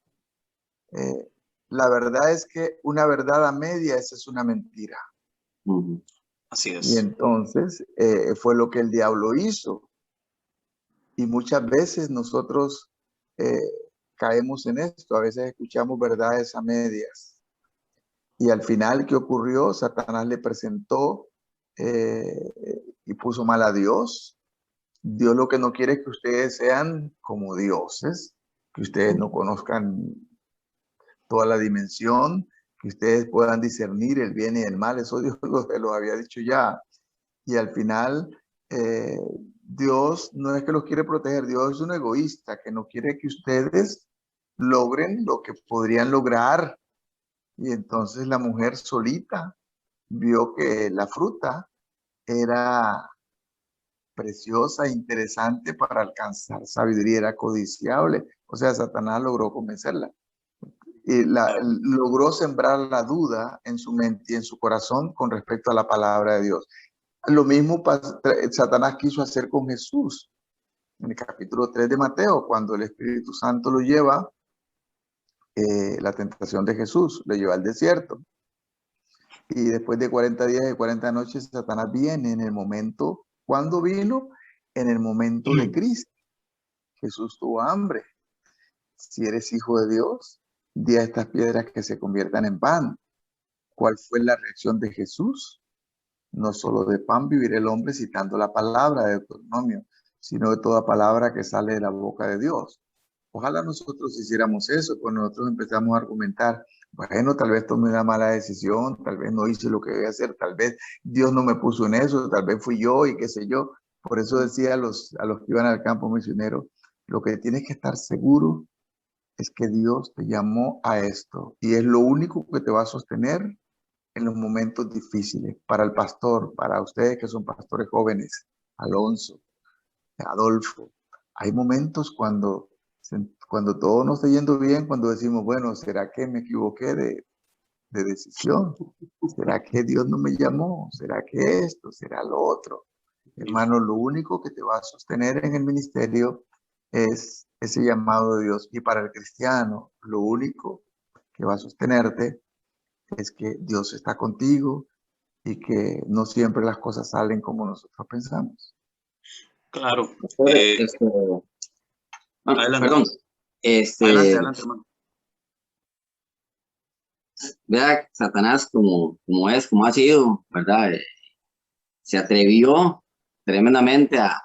La verdad es que una verdad a medias es una mentira. Así es. Y entonces fue lo que el diablo hizo. Y muchas veces nosotros caemos en esto. A veces escuchamos verdades a medias. Y al final, ¿qué ocurrió? Satanás le presentó y puso mal a Dios. Dios lo que no quiere es que ustedes sean como dioses, que ustedes no conozcan toda la dimensión, que ustedes puedan discernir el bien y el mal. Eso Dios lo había dicho ya. Y al final, Dios no es que los quiere proteger, Dios es un egoísta que no quiere que ustedes logren lo que podrían lograr. Y entonces la mujer solita vio que la fruta era preciosa e interesante para alcanzar sabiduría, era codiciable. O sea, Satanás logró convencerla. Y logró sembrar la duda en su mente y en su corazón con respecto a la palabra de Dios. Lo mismo Satanás quiso hacer con Jesús. En el capítulo 3 de Mateo, cuando el Espíritu Santo lo lleva, la tentación de Jesús, lo lleva al desierto. Y después de 40 días y 40 noches, Satanás viene en el momento, ¿cuándo vino? En el momento de crisis. Jesús tuvo hambre. Si eres hijo de Dios, di a estas piedras que se conviertan en pan. ¿Cuál fue la reacción de Jesús? No solo de pan vivirá el hombre, citando la palabra de Deuteronomio, sino de toda palabra que sale de la boca de Dios. Ojalá nosotros hiciéramos eso, cuando nosotros empezamos a argumentar, bueno, tal vez tomé una mala decisión, tal vez no hice lo que debía hacer, tal vez Dios no me puso en eso, tal vez fui yo y qué sé yo. Por eso decía a los que iban al campo misionero, lo que tienes que estar seguro es que Dios te llamó a esto y es lo único que te va a sostener en los momentos difíciles. Para el pastor, para ustedes que son pastores jóvenes, Alonso, Adolfo, hay momentos cuando todo nos está yendo bien, cuando decimos, bueno, ¿será que me equivoqué de decisión? ¿Será que Dios no me llamó? ¿Será que esto? ¿Será lo otro? Hermano, lo único que te va a sostener en el ministerio es ese llamado de Dios. Y para el cristiano, lo único que va a sostenerte es que Dios está contigo y que no siempre las cosas salen como nosotros pensamos. Claro. Perdón. Adelante, hermano. Vea, Satanás como ha sido, ¿verdad? Se atrevió tremendamente a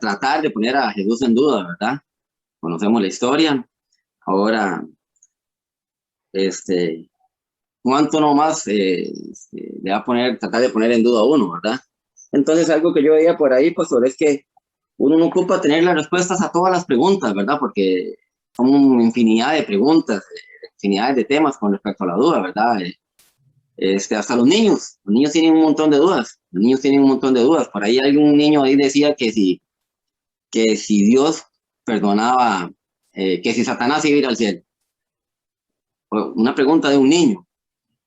tratar de poner a Jesús en duda, ¿verdad? Conocemos la historia. Ahora, ¿cuánto nomás le va a tratar de poner en duda a uno, ¿verdad? Entonces, algo que yo veía por ahí, pastor, es que uno no ocupa tener las respuestas a todas las preguntas, ¿verdad? Porque son infinidad de preguntas, infinidad de temas con respecto a la duda, ¿verdad? Hasta los niños tienen un montón de dudas, Por ahí algún niño ahí decía que si Dios perdonaba, que si Satanás iba a ir al cielo. Una pregunta de un niño,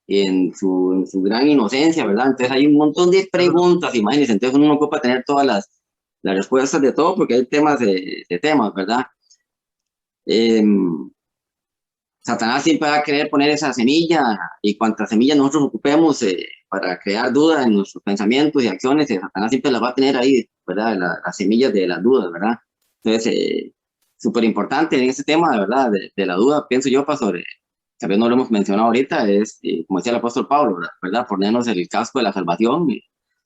en su gran inocencia, ¿verdad? Entonces hay un montón de preguntas, imagínense, entonces uno no ocupa tener todas las respuestas de todo, porque hay temas de temas, ¿verdad? Satanás siempre va a querer poner esa semilla, y cuantas semillas nosotros ocupemos para crear dudas en nuestros pensamientos y acciones, Satanás siempre las va a tener ahí, ¿verdad? Las semillas de las dudas, ¿verdad? Entonces, súper importante en este tema, ¿verdad? De la duda, pienso yo, pastor, tal vez no lo hemos mencionado ahorita, es, como decía el apóstol Pablo, ¿verdad? Ponernos el casco de la salvación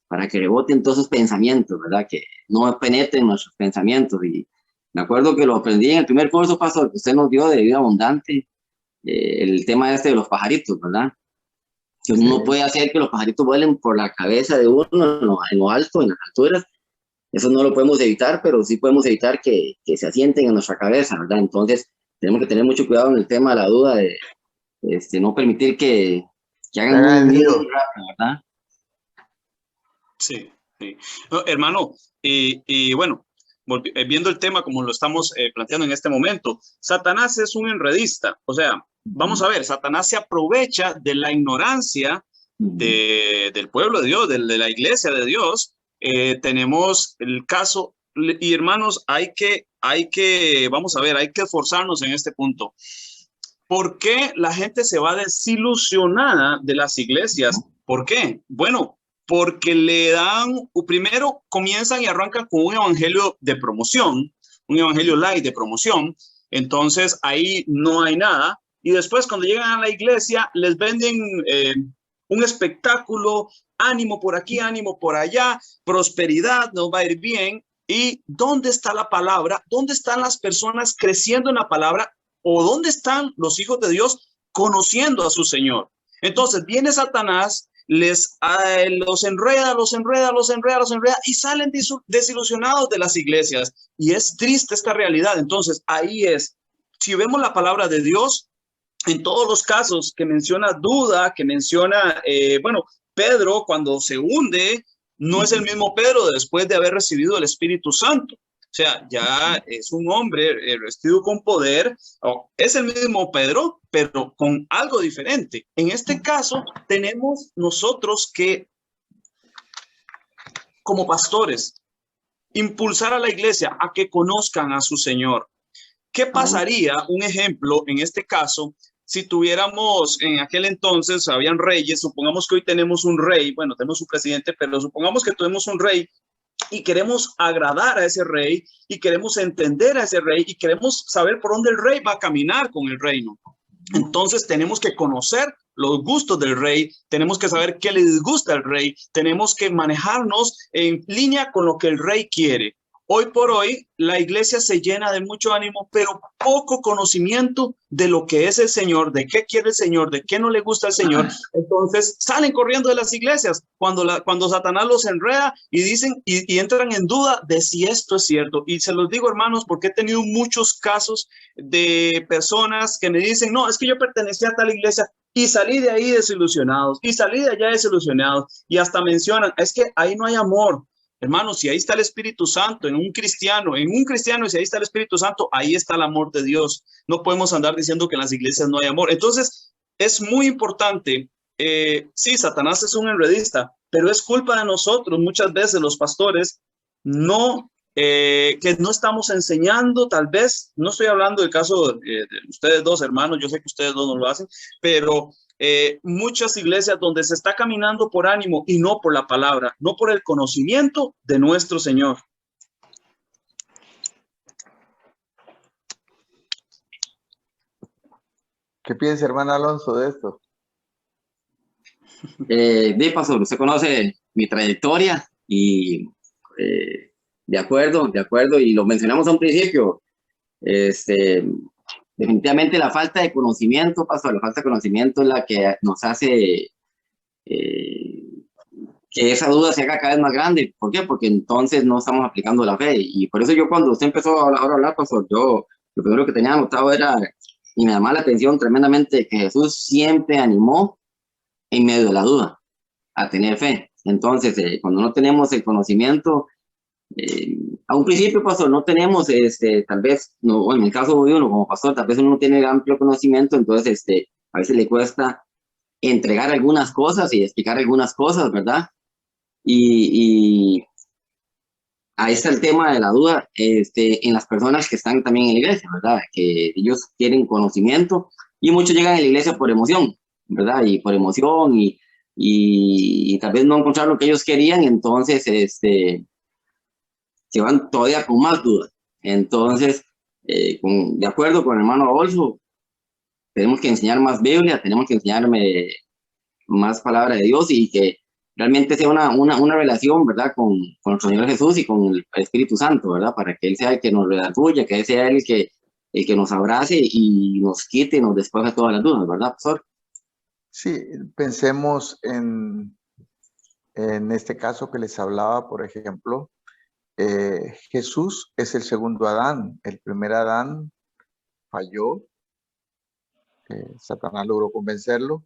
para que reboten todos esos pensamientos, ¿verdad? Que no penetren nuestros pensamientos. Y me acuerdo que lo aprendí en el primer curso, pastor, que usted nos dio de vida abundante, el tema de los pajaritos, ¿verdad? Que uno no puede hacer que los pajaritos vuelen por la cabeza de uno en lo alto, en las alturas. Eso no lo podemos evitar, pero sí podemos evitar que se asienten en nuestra cabeza, ¿verdad? Entonces, tenemos que tener mucho cuidado en el tema de la duda, de no permitir que hagan un nido rápido, ¿verdad? Sí, sí. No, hermano, y bueno, viendo el tema como lo estamos planteando en este momento, Satanás es un enredista. O sea, vamos a ver, Satanás se aprovecha de la ignorancia del pueblo de Dios, de la iglesia de Dios. Tenemos el caso, y hermanos, vamos a ver, hay que esforzarnos en este punto. ¿Por qué la gente se va desilusionada de las iglesias? ¿Por qué? Bueno, porque primero comienzan y arrancan con un evangelio de promoción, un evangelio light de promoción. Entonces ahí no hay nada. Y después cuando llegan a la iglesia les venden un espectáculo, ánimo por aquí, ánimo por allá, prosperidad, nos va a ir bien. ¿Y dónde está la palabra? ¿Dónde están las personas creciendo en la palabra? ¿O dónde están los hijos de Dios conociendo a su Señor? Entonces viene Satanás, los enreda y salen desilusionados de las iglesias. Y es triste esta realidad. Entonces ahí es, si vemos la palabra de Dios, en todos los casos que menciona duda, que menciona, Pedro cuando se hunde, no es el mismo Pedro después de haber recibido el Espíritu Santo. O sea, ya es un hombre revestido con poder. Es el mismo Pedro, pero con algo diferente. En este caso, tenemos nosotros que, como pastores, impulsar a la iglesia a que conozcan a su Señor. ¿Qué pasaría, un ejemplo, en este caso, si tuviéramos, en aquel entonces, habían reyes, supongamos que hoy tenemos un rey, bueno, tenemos un presidente, pero supongamos que tenemos un rey y queremos agradar a ese rey y queremos entender a ese rey y queremos saber por dónde el rey va a caminar con el reino. Entonces tenemos que conocer los gustos del rey, tenemos que saber qué le disgusta al rey, tenemos que manejarnos en línea con lo que el rey quiere. Hoy por hoy, la iglesia se llena de mucho ánimo, pero poco conocimiento de lo que es el Señor, de qué quiere el Señor, de qué no le gusta al Señor. Entonces salen corriendo de las iglesias cuando Satanás los enreda y dicen y entran en duda de si esto es cierto. Y se los digo, hermanos, porque he tenido muchos casos de personas que me dicen, no, es que yo pertenecía a tal iglesia y salí de ahí desilusionados y salí de allá desilusionados y hasta mencionan, es que ahí no hay amor. Hermanos, si ahí está el Espíritu Santo en un cristiano, y si ahí está el Espíritu Santo, ahí está el amor de Dios. No podemos andar diciendo que en las iglesias no hay amor. Entonces, es muy importante. Sí, Satanás es un enredista, pero es culpa de nosotros, muchas veces los pastores, que no estamos enseñando, tal vez, no estoy hablando del caso de ustedes dos hermanos, yo sé que ustedes dos no lo hacen, pero muchas iglesias donde se está caminando por ánimo y no por la palabra, no por el conocimiento de nuestro Señor. ¿Qué piensa, hermano Alonso, de esto? Pastor, usted conoce mi trayectoria y de acuerdo, y lo mencionamos a un principio, definitivamente la falta de conocimiento, pastor, la falta de conocimiento es la que nos hace que esa duda se haga cada vez más grande. ¿Por qué? Porque entonces no estamos aplicando la fe. Y por eso yo cuando usted empezó a hablar, pastor, yo lo primero que tenía anotado era, y me llamaba la atención tremendamente, que Jesús siempre animó en medio de la duda a tener fe. Entonces, cuando no tenemos el conocimiento, a un principio, pastor, no tenemos, tal vez, no, bueno, en el caso de uno como pastor, tal vez uno no tiene amplio conocimiento, entonces, a veces le cuesta entregar algunas cosas y explicar algunas cosas, ¿verdad? Y ahí está el tema de la duda, en las personas que están también en la iglesia, ¿verdad? Que ellos quieren conocimiento y muchos llegan a la iglesia por emoción, ¿verdad? Y por emoción y tal vez no encontrar lo que ellos querían, entonces, se van todavía con más dudas. Entonces, de acuerdo con el hermano Adolfo, tenemos que enseñar más Biblia, tenemos que enseñarme más palabra de Dios y que realmente sea una relación, ¿verdad? Con nuestro Señor Jesús y con el Espíritu Santo, ¿verdad? Para que Él sea el que nos redarguya, que Él sea el que nos abrace y nos quite, nos despeje todas las dudas, ¿verdad, pastor? Sí, pensemos en este caso que les hablaba, por ejemplo, Jesús es el segundo Adán. El primer Adán falló, Satanás logró convencerlo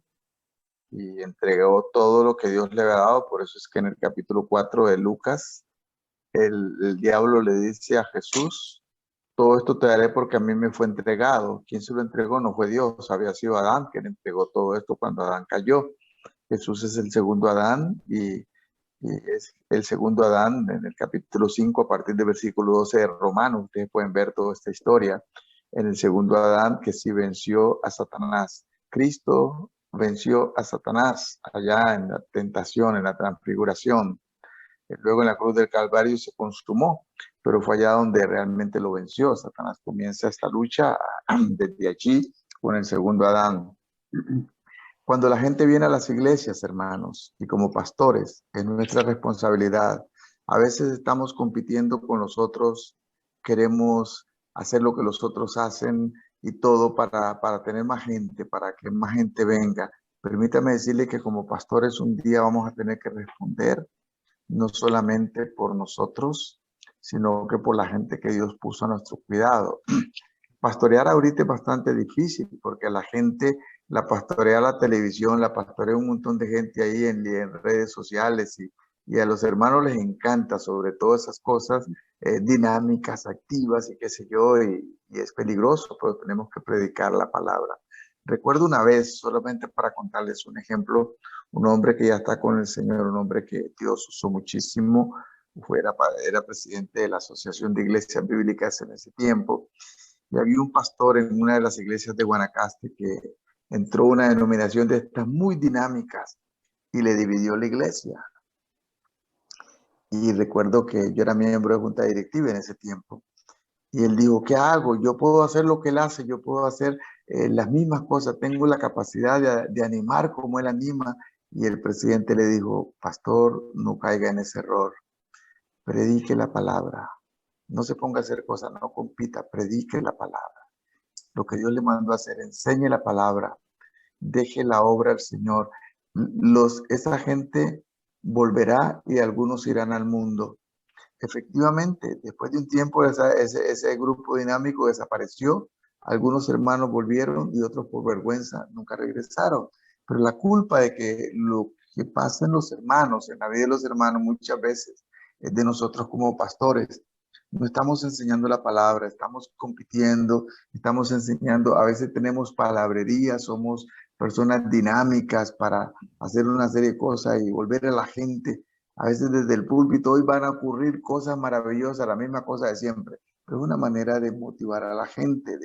y entregó todo lo que Dios le había dado. Por eso es que en el capítulo 4 de Lucas, el diablo le dice a Jesús, todo esto te daré porque a mí me fue entregado. ¿Quién se lo entregó? No fue Dios, había sido Adán quien entregó todo esto cuando Adán cayó. Jesús es el segundo Adán y es el segundo Adán en el capítulo 5 a partir del versículo 12 de Romanos. Ustedes pueden ver toda esta historia en el segundo Adán que sí venció a Satanás. Cristo venció a Satanás allá en la tentación, en la transfiguración. Luego en la cruz del Calvario se consumó, pero fue allá donde realmente lo venció. Satanás comienza esta lucha desde allí con el segundo Adán. Cuando la gente viene a las iglesias, hermanos, y como pastores, es nuestra responsabilidad. A veces estamos compitiendo con los otros, queremos hacer lo que los otros hacen y todo para tener más gente, para que más gente venga. Permítame decirle que como pastores un día vamos a tener que responder, no solamente por nosotros, sino que por la gente que Dios puso a nuestro cuidado. Pastorear ahorita es bastante difícil porque la gente la pastorea la televisión, la pastorea un montón de gente ahí en redes sociales y a los hermanos les encanta sobre todo esas cosas dinámicas, activas y qué sé yo, y es peligroso, pero tenemos que predicar la palabra. Recuerdo una vez, solamente para contarles un ejemplo, un hombre que ya está con el Señor, un hombre que Dios usó muchísimo, era presidente de la Asociación de Iglesias Bíblicas en ese tiempo, y había un pastor en una de las iglesias de Guanacaste que entró a una denominación de estas muy dinámicas y le dividió la iglesia. Y recuerdo que yo era miembro de junta directiva en ese tiempo. Y él dijo, ¿qué hago? Yo puedo hacer lo que él hace, yo puedo hacer las mismas cosas, tengo la capacidad de animar como él anima. Y el presidente le dijo, pastor, no caiga en ese error, predique la palabra, no se ponga a hacer cosas, no compita, predique la palabra. Lo que Dios le mandó a hacer, enseñe la palabra, deje la obra al Señor. Esa gente volverá y algunos irán al mundo. Efectivamente, después de un tiempo ese grupo dinámico desapareció, algunos hermanos volvieron y otros por vergüenza nunca regresaron. Pero la culpa de que lo que pasa en los hermanos, en la vida de los hermanos muchas veces es de nosotros como pastores. No estamos enseñando la palabra, estamos compitiendo, estamos enseñando, a veces tenemos palabrería, somos personas dinámicas para hacer una serie de cosas y volver a la gente. A veces desde el púlpito hoy van a ocurrir cosas maravillosas, la misma cosa de siempre. Pero es una manera de motivar a la gente,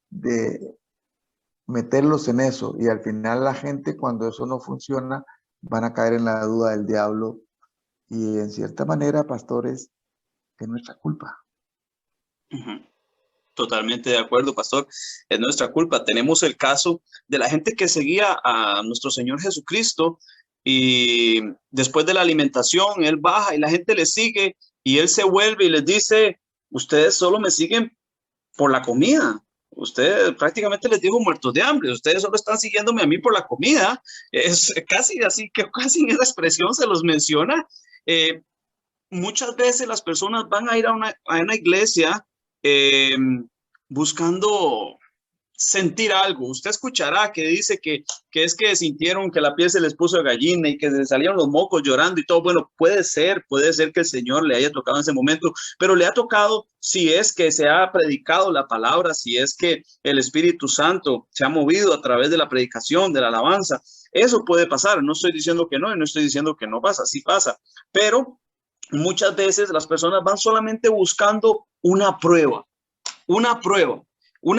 de meterlos en eso. Y al final la gente, cuando eso no funciona, van a caer en la duda del diablo. Y en cierta manera, pastores, es nuestra culpa. Totalmente de acuerdo, pastor. Es nuestra culpa. Tenemos el caso de la gente que seguía a nuestro Señor Jesucristo y después de la alimentación, Él baja y la gente le sigue y Él se vuelve y les dice, ustedes solo me siguen por la comida. Ustedes prácticamente les dijo muertos de hambre. Ustedes solo están siguiéndome a mí por la comida. Es casi así que casi en esa expresión se los menciona. Muchas veces las personas van a ir a una iglesia buscando sentir algo. Usted escuchará que dice que es que sintieron que la piel se les puso de gallina y que se salieron los mocos llorando y todo. Bueno, puede ser que el Señor le haya tocado en ese momento, pero le ha tocado si es que se ha predicado la palabra, si es que el Espíritu Santo se ha movido a través de la predicación, de la alabanza. Eso puede pasar. No estoy diciendo que no y no estoy diciendo que no pasa. Sí pasa, pero muchas veces las personas van solamente buscando una prueba, una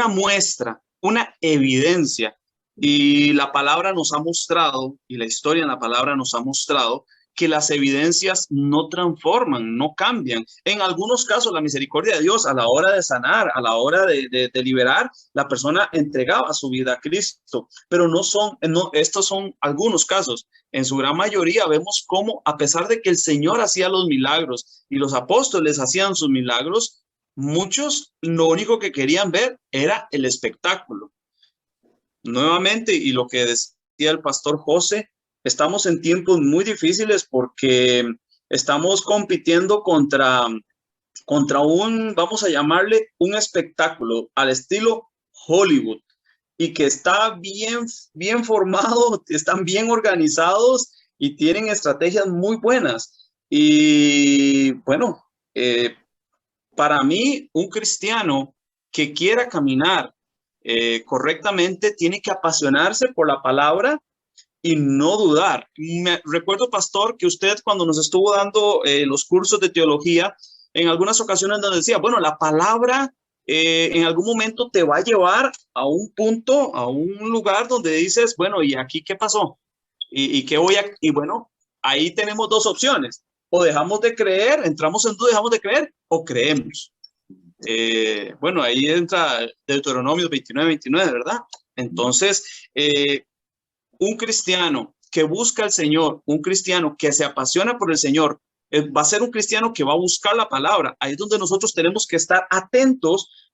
muestra, una evidencia. Y la palabra nos ha mostrado, y la historia en la palabra nos ha mostrado, que las evidencias no transforman, no cambian. En algunos casos, la misericordia de Dios a la hora de sanar, a la hora de liberar, la persona entregaba su vida a Cristo. Pero estos son algunos casos. En su gran mayoría vemos cómo, a pesar de que el Señor hacía los milagros y los apóstoles hacían sus milagros, muchos lo único que querían ver era el espectáculo. Nuevamente, y lo que decía el pastor José, estamos en tiempos muy difíciles porque estamos compitiendo contra un, vamos a llamarle, un espectáculo al estilo Hollywood y que está bien formado, están bien organizados y tienen estrategias muy buenas. Y bueno, para mí, un cristiano que quiera caminar correctamente tiene que apasionarse por la palabra y no dudar. Me recuerdo, pastor, que usted cuando nos estuvo dando los cursos de teología, en algunas ocasiones nos decía, bueno, la palabra en algún momento te va a llevar a un punto, a un lugar donde dices, bueno, ¿y aquí qué pasó? ¿Y qué voy a...? Y bueno, ahí tenemos dos opciones. O dejamos de creer, entramos en duda, dejamos de creer, o creemos. Bueno, ahí entra Deuteronomio 29, ¿verdad? Entonces, un cristiano que busca al Señor, un cristiano que se apasiona por el Señor, va a ser un cristiano que va a buscar la palabra. Ahí es donde nosotros tenemos que estar atentos,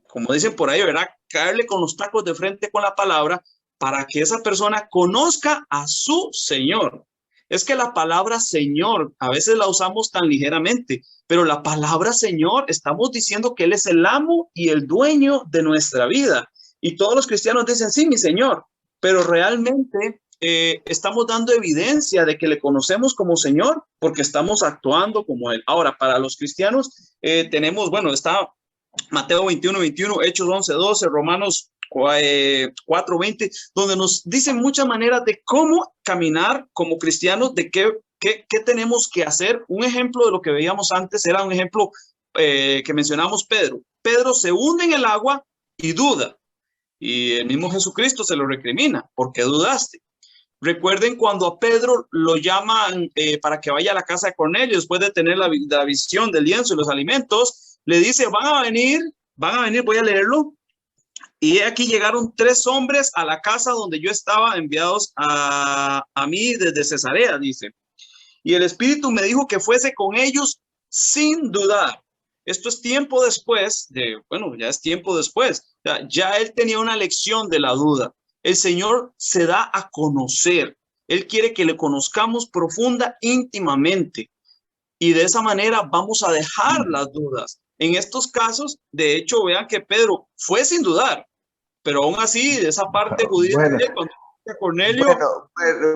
como dicen por ahí, ¿verdad? Caerle con los tacos de frente con la palabra para que esa persona conozca a su Señor. Es que la palabra Señor a veces la usamos tan ligeramente, pero la palabra Señor estamos diciendo que Él es el amo y el dueño de nuestra vida. Y todos los cristianos dicen, sí, mi Señor, pero realmente estamos dando evidencia de que le conocemos como Señor porque estamos actuando como Él. Ahora, para los cristianos tenemos, bueno, está Mateo 21:21, Hechos 11:12, Romanos 4:20, donde nos dicen muchas maneras de cómo caminar como cristianos, de qué tenemos que hacer. Un ejemplo de lo que veíamos antes era un ejemplo que mencionamos Pedro. Pedro se hunde en el agua y duda. Y el mismo Jesucristo se lo recrimina. ¿Por qué dudaste? Recuerden cuando a Pedro lo llaman para que vaya a la casa de Cornelio, después de tener la visión del lienzo y los alimentos, le dice, van a venir, voy a leerlo. Y aquí llegaron 3 hombres a la casa donde yo estaba, enviados a mí desde Cesarea, dice. Y el Espíritu me dijo que fuese con ellos sin dudar. Esto es tiempo después ya es tiempo después. Ya él tenía una lección de la duda. El Señor se da a conocer. Él quiere que le conozcamos profunda, íntimamente. Y de esa manera vamos a dejar las dudas. En estos casos, de hecho, vean que Pedro fue sin dudar, pero aún así, de esa parte judía, cuando Cornelio.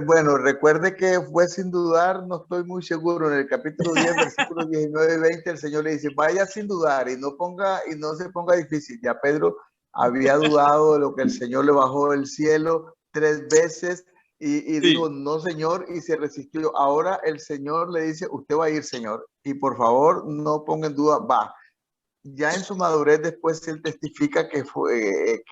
Bueno, recuerde que fue sin dudar, no estoy muy seguro. En el capítulo 10, versículos 19 y 20, el Señor le dice, vaya sin dudar y no se ponga difícil. Ya Pedro había dudado de lo que el Señor le bajó del cielo 3 veces y sí, dijo, no, Señor, y se resistió. Ahora el Señor le dice, usted va a ir, Señor, y por favor no ponga en duda, va. Ya en su madurez después él testifica que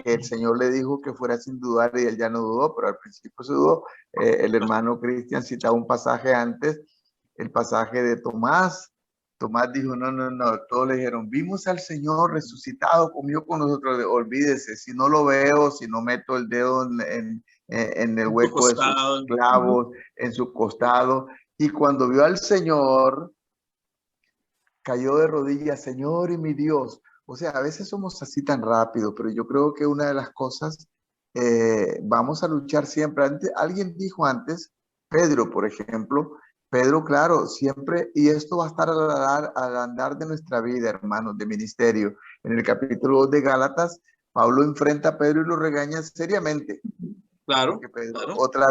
el Señor le dijo que fuera sin dudar y él ya no dudó, pero al principio se dudó. El hermano Cristian citaba un pasaje antes, el pasaje de Tomás. Tomás dijo, no, todos le dijeron, vimos al Señor resucitado, comió con nosotros. Olvídese, si no lo veo, si no meto el dedo en el hueco de sus clavos, en su costado. Y cuando vio al Señor, cayó de rodillas, Señor y mi Dios. O sea, a veces somos así tan rápido, pero yo creo que una de las cosas, vamos a luchar siempre. Alguien dijo antes, Pedro, por ejemplo, Pedro, claro, siempre, y esto va a estar al andar de nuestra vida, hermanos, de ministerio. En el capítulo 2 de Gálatas, Pablo enfrenta a Pedro y lo regaña seriamente. Claro. Porque Pedro, claro. otra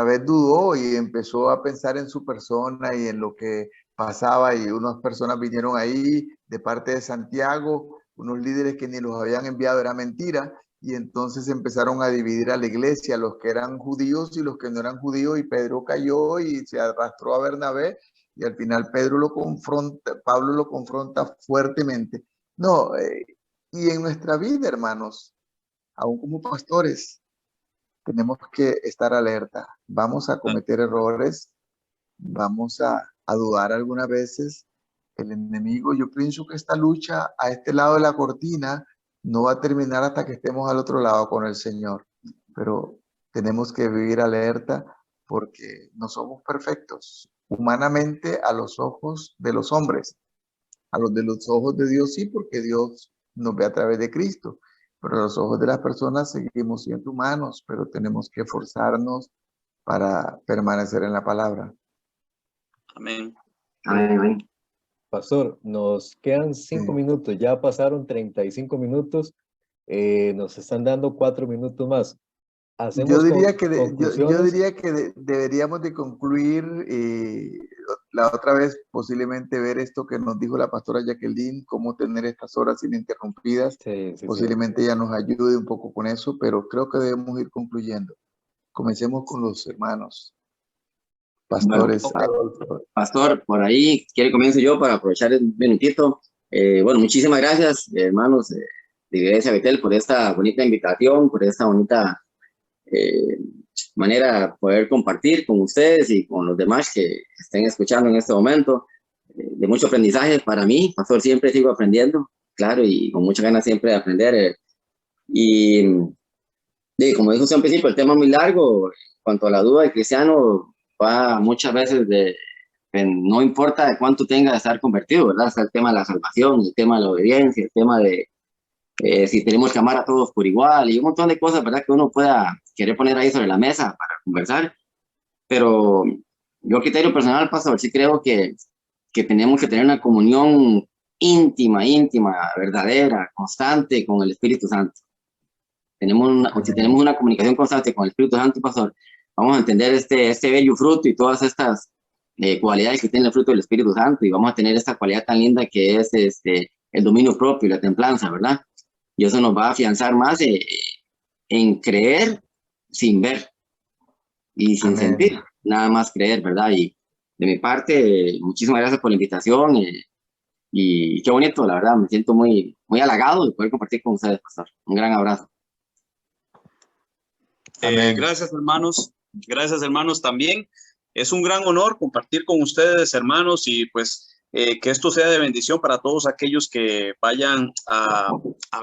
vez dudó y empezó a pensar en su persona y en lo que pasaba, y unas personas vinieron ahí de parte de Santiago, unos líderes que ni los habían enviado, era mentira, y entonces empezaron a dividir a la iglesia, los que eran judíos y los que no eran judíos, y Pedro cayó y se arrastró a Bernabé, y al final Pablo lo confronta fuertemente. No, y en nuestra vida, hermanos, aún como pastores, tenemos que estar alerta. Vamos a cometer errores, vamos a dudar algunas veces. El enemigo, yo pienso que esta lucha a este lado de la cortina no va a terminar hasta que estemos al otro lado con el Señor. Pero tenemos que vivir alerta porque no somos perfectos. Humanamente, a los ojos de los hombres, a los ojos de Dios sí, porque Dios nos ve a través de Cristo. Pero a los ojos de las personas seguimos siendo humanos, pero tenemos que esforzarnos para permanecer en la palabra. Amén. Amén. Pastor, nos quedan 5 minutos, ya pasaron 35 minutos, nos están dando 4 minutos más. Yo diría que deberíamos de concluir la otra vez, posiblemente ver esto que nos dijo la pastora Jacqueline, cómo tener estas horas ininterrumpidas. Posiblemente ella nos ayude un poco con eso, pero creo que debemos ir concluyendo. Comencemos con los hermanos. Pastores. Bueno, Pastor, por ahí quiero comienzo yo para aprovechar un minutito. Bueno, muchísimas gracias, hermanos de Iglesia Betel, por esta bonita invitación, por esta bonita manera de poder compartir con ustedes y con los demás que estén escuchando en este momento. De mucho aprendizaje para mí, Pastor, siempre sigo aprendiendo, claro, y con mucha ganas siempre de aprender. Y como dijo usted al principio, el tema es muy largo. En cuanto a la duda del cristiano, va muchas veces no importa de cuánto tenga de estar convertido, ¿verdad? Está el tema de la salvación, el tema de la obediencia, el tema de si tenemos que amar a todos por igual y un montón de cosas, ¿verdad? Que uno pueda querer poner ahí sobre la mesa para conversar. Pero yo, a criterio personal, Pastor, sí creo que tenemos que tener una comunión íntima, verdadera, constante con el Espíritu Santo. si tenemos una comunicación constante con el Espíritu Santo, pastor, vamos a entender este bello fruto y todas estas cualidades que tiene el fruto del Espíritu Santo, y vamos a tener esta cualidad tan linda que es el dominio propio y la templanza, ¿verdad? Y eso nos va a afianzar más en creer sin ver y sin Amén. sentir, nada más creer, ¿verdad? Y de mi parte, muchísimas gracias por la invitación y qué bonito, la verdad, me siento muy, muy halagado de poder compartir con ustedes, pastor. Un gran abrazo. Amén. Gracias, hermanos. Gracias, hermanos, también. Es un gran honor compartir con ustedes, hermanos, y pues que esto sea de bendición para todos aquellos que vayan a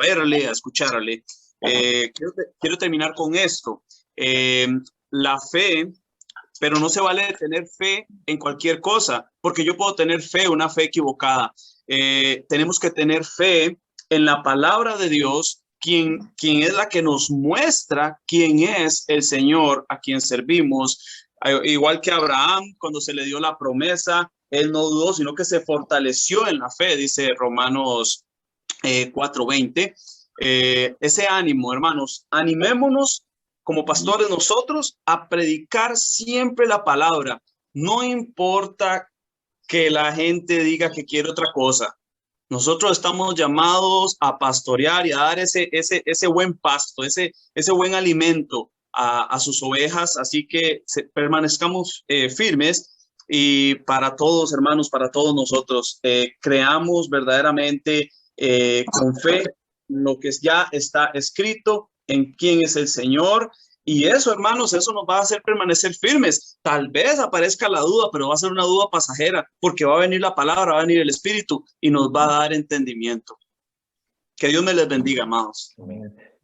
verle, a escucharle. Quiero terminar con esto. La fe, pero no se vale tener fe en cualquier cosa, porque yo puedo tener fe, una fe equivocada. Tenemos que tener fe en la palabra de Dios, quien es la que nos muestra quién es el Señor a quien servimos. Igual que Abraham, cuando se le dio la promesa, él no dudó, sino que se fortaleció en la fe, dice Romanos 4:20. Ese ánimo, hermanos, animémonos como pastores nosotros a predicar siempre la palabra. No importa que la gente diga que quiere otra cosa. Nosotros estamos llamados a pastorear y a dar ese buen pasto, ese buen alimento a sus ovejas. Así que permanezcamos firmes. Y para todos, hermanos, para todos nosotros, creamos verdaderamente con fe lo que ya está escrito, en quién es el Señor. Y eso, hermanos, eso nos va a hacer permanecer firmes. Tal vez aparezca la duda, pero va a ser una duda pasajera, porque va a venir la palabra, va a venir el Espíritu y nos va a dar entendimiento. Que Dios me les bendiga, amados.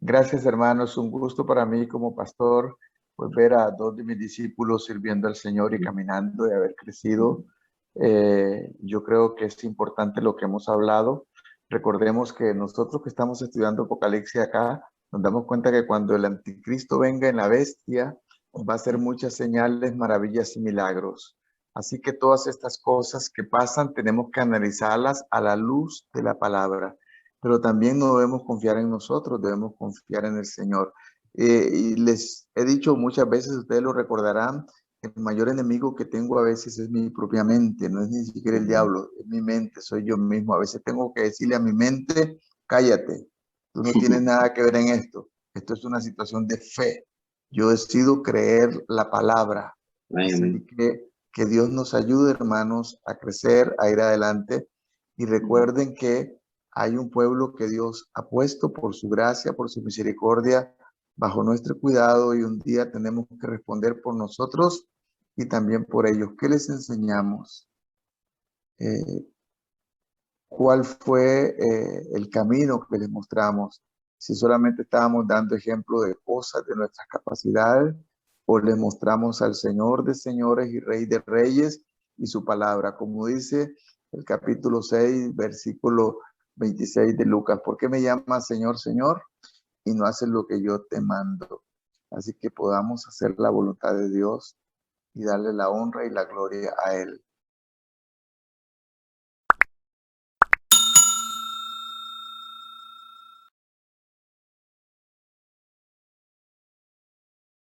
Gracias, hermanos. Un gusto para mí como pastor, pues ver a dos de mis discípulos sirviendo al Señor y caminando y haber crecido. Yo creo que es importante lo que hemos hablado. Recordemos que nosotros que estamos estudiando Apocalipsis acá, nos damos cuenta que cuando el anticristo venga en la bestia, va a hacer muchas señales, maravillas y milagros. Así que todas estas cosas que pasan tenemos que analizarlas a la luz de la palabra. Pero también no debemos confiar en nosotros, debemos confiar en el Señor. Y les he dicho muchas veces, ustedes lo recordarán, el mayor enemigo que tengo a veces es mi propia mente, no es ni siquiera el diablo, es mi mente, soy yo mismo. A veces tengo que decirle a mi mente, cállate, tú no tienes nada que ver en esto. Esto es una situación de fe. Yo decido creer la palabra. Así que Dios nos ayude, hermanos, a crecer, a ir adelante. Y recuerden que hay un pueblo que Dios ha puesto por su gracia, por su misericordia, bajo nuestro cuidado, y un día tenemos que responder por nosotros y también por ellos. ¿Qué les enseñamos? ¿Cuál fue el camino que les mostramos? Si solamente estábamos dando ejemplo de cosas de nuestras capacidades, o les mostramos al Señor de señores y Rey de reyes y su palabra, como dice el capítulo 6, versículo 26 de Lucas. ¿Por qué me llamas Señor, Señor, y no haces lo que yo te mando? Así que podamos hacer la voluntad de Dios y darle la honra y la gloria a Él.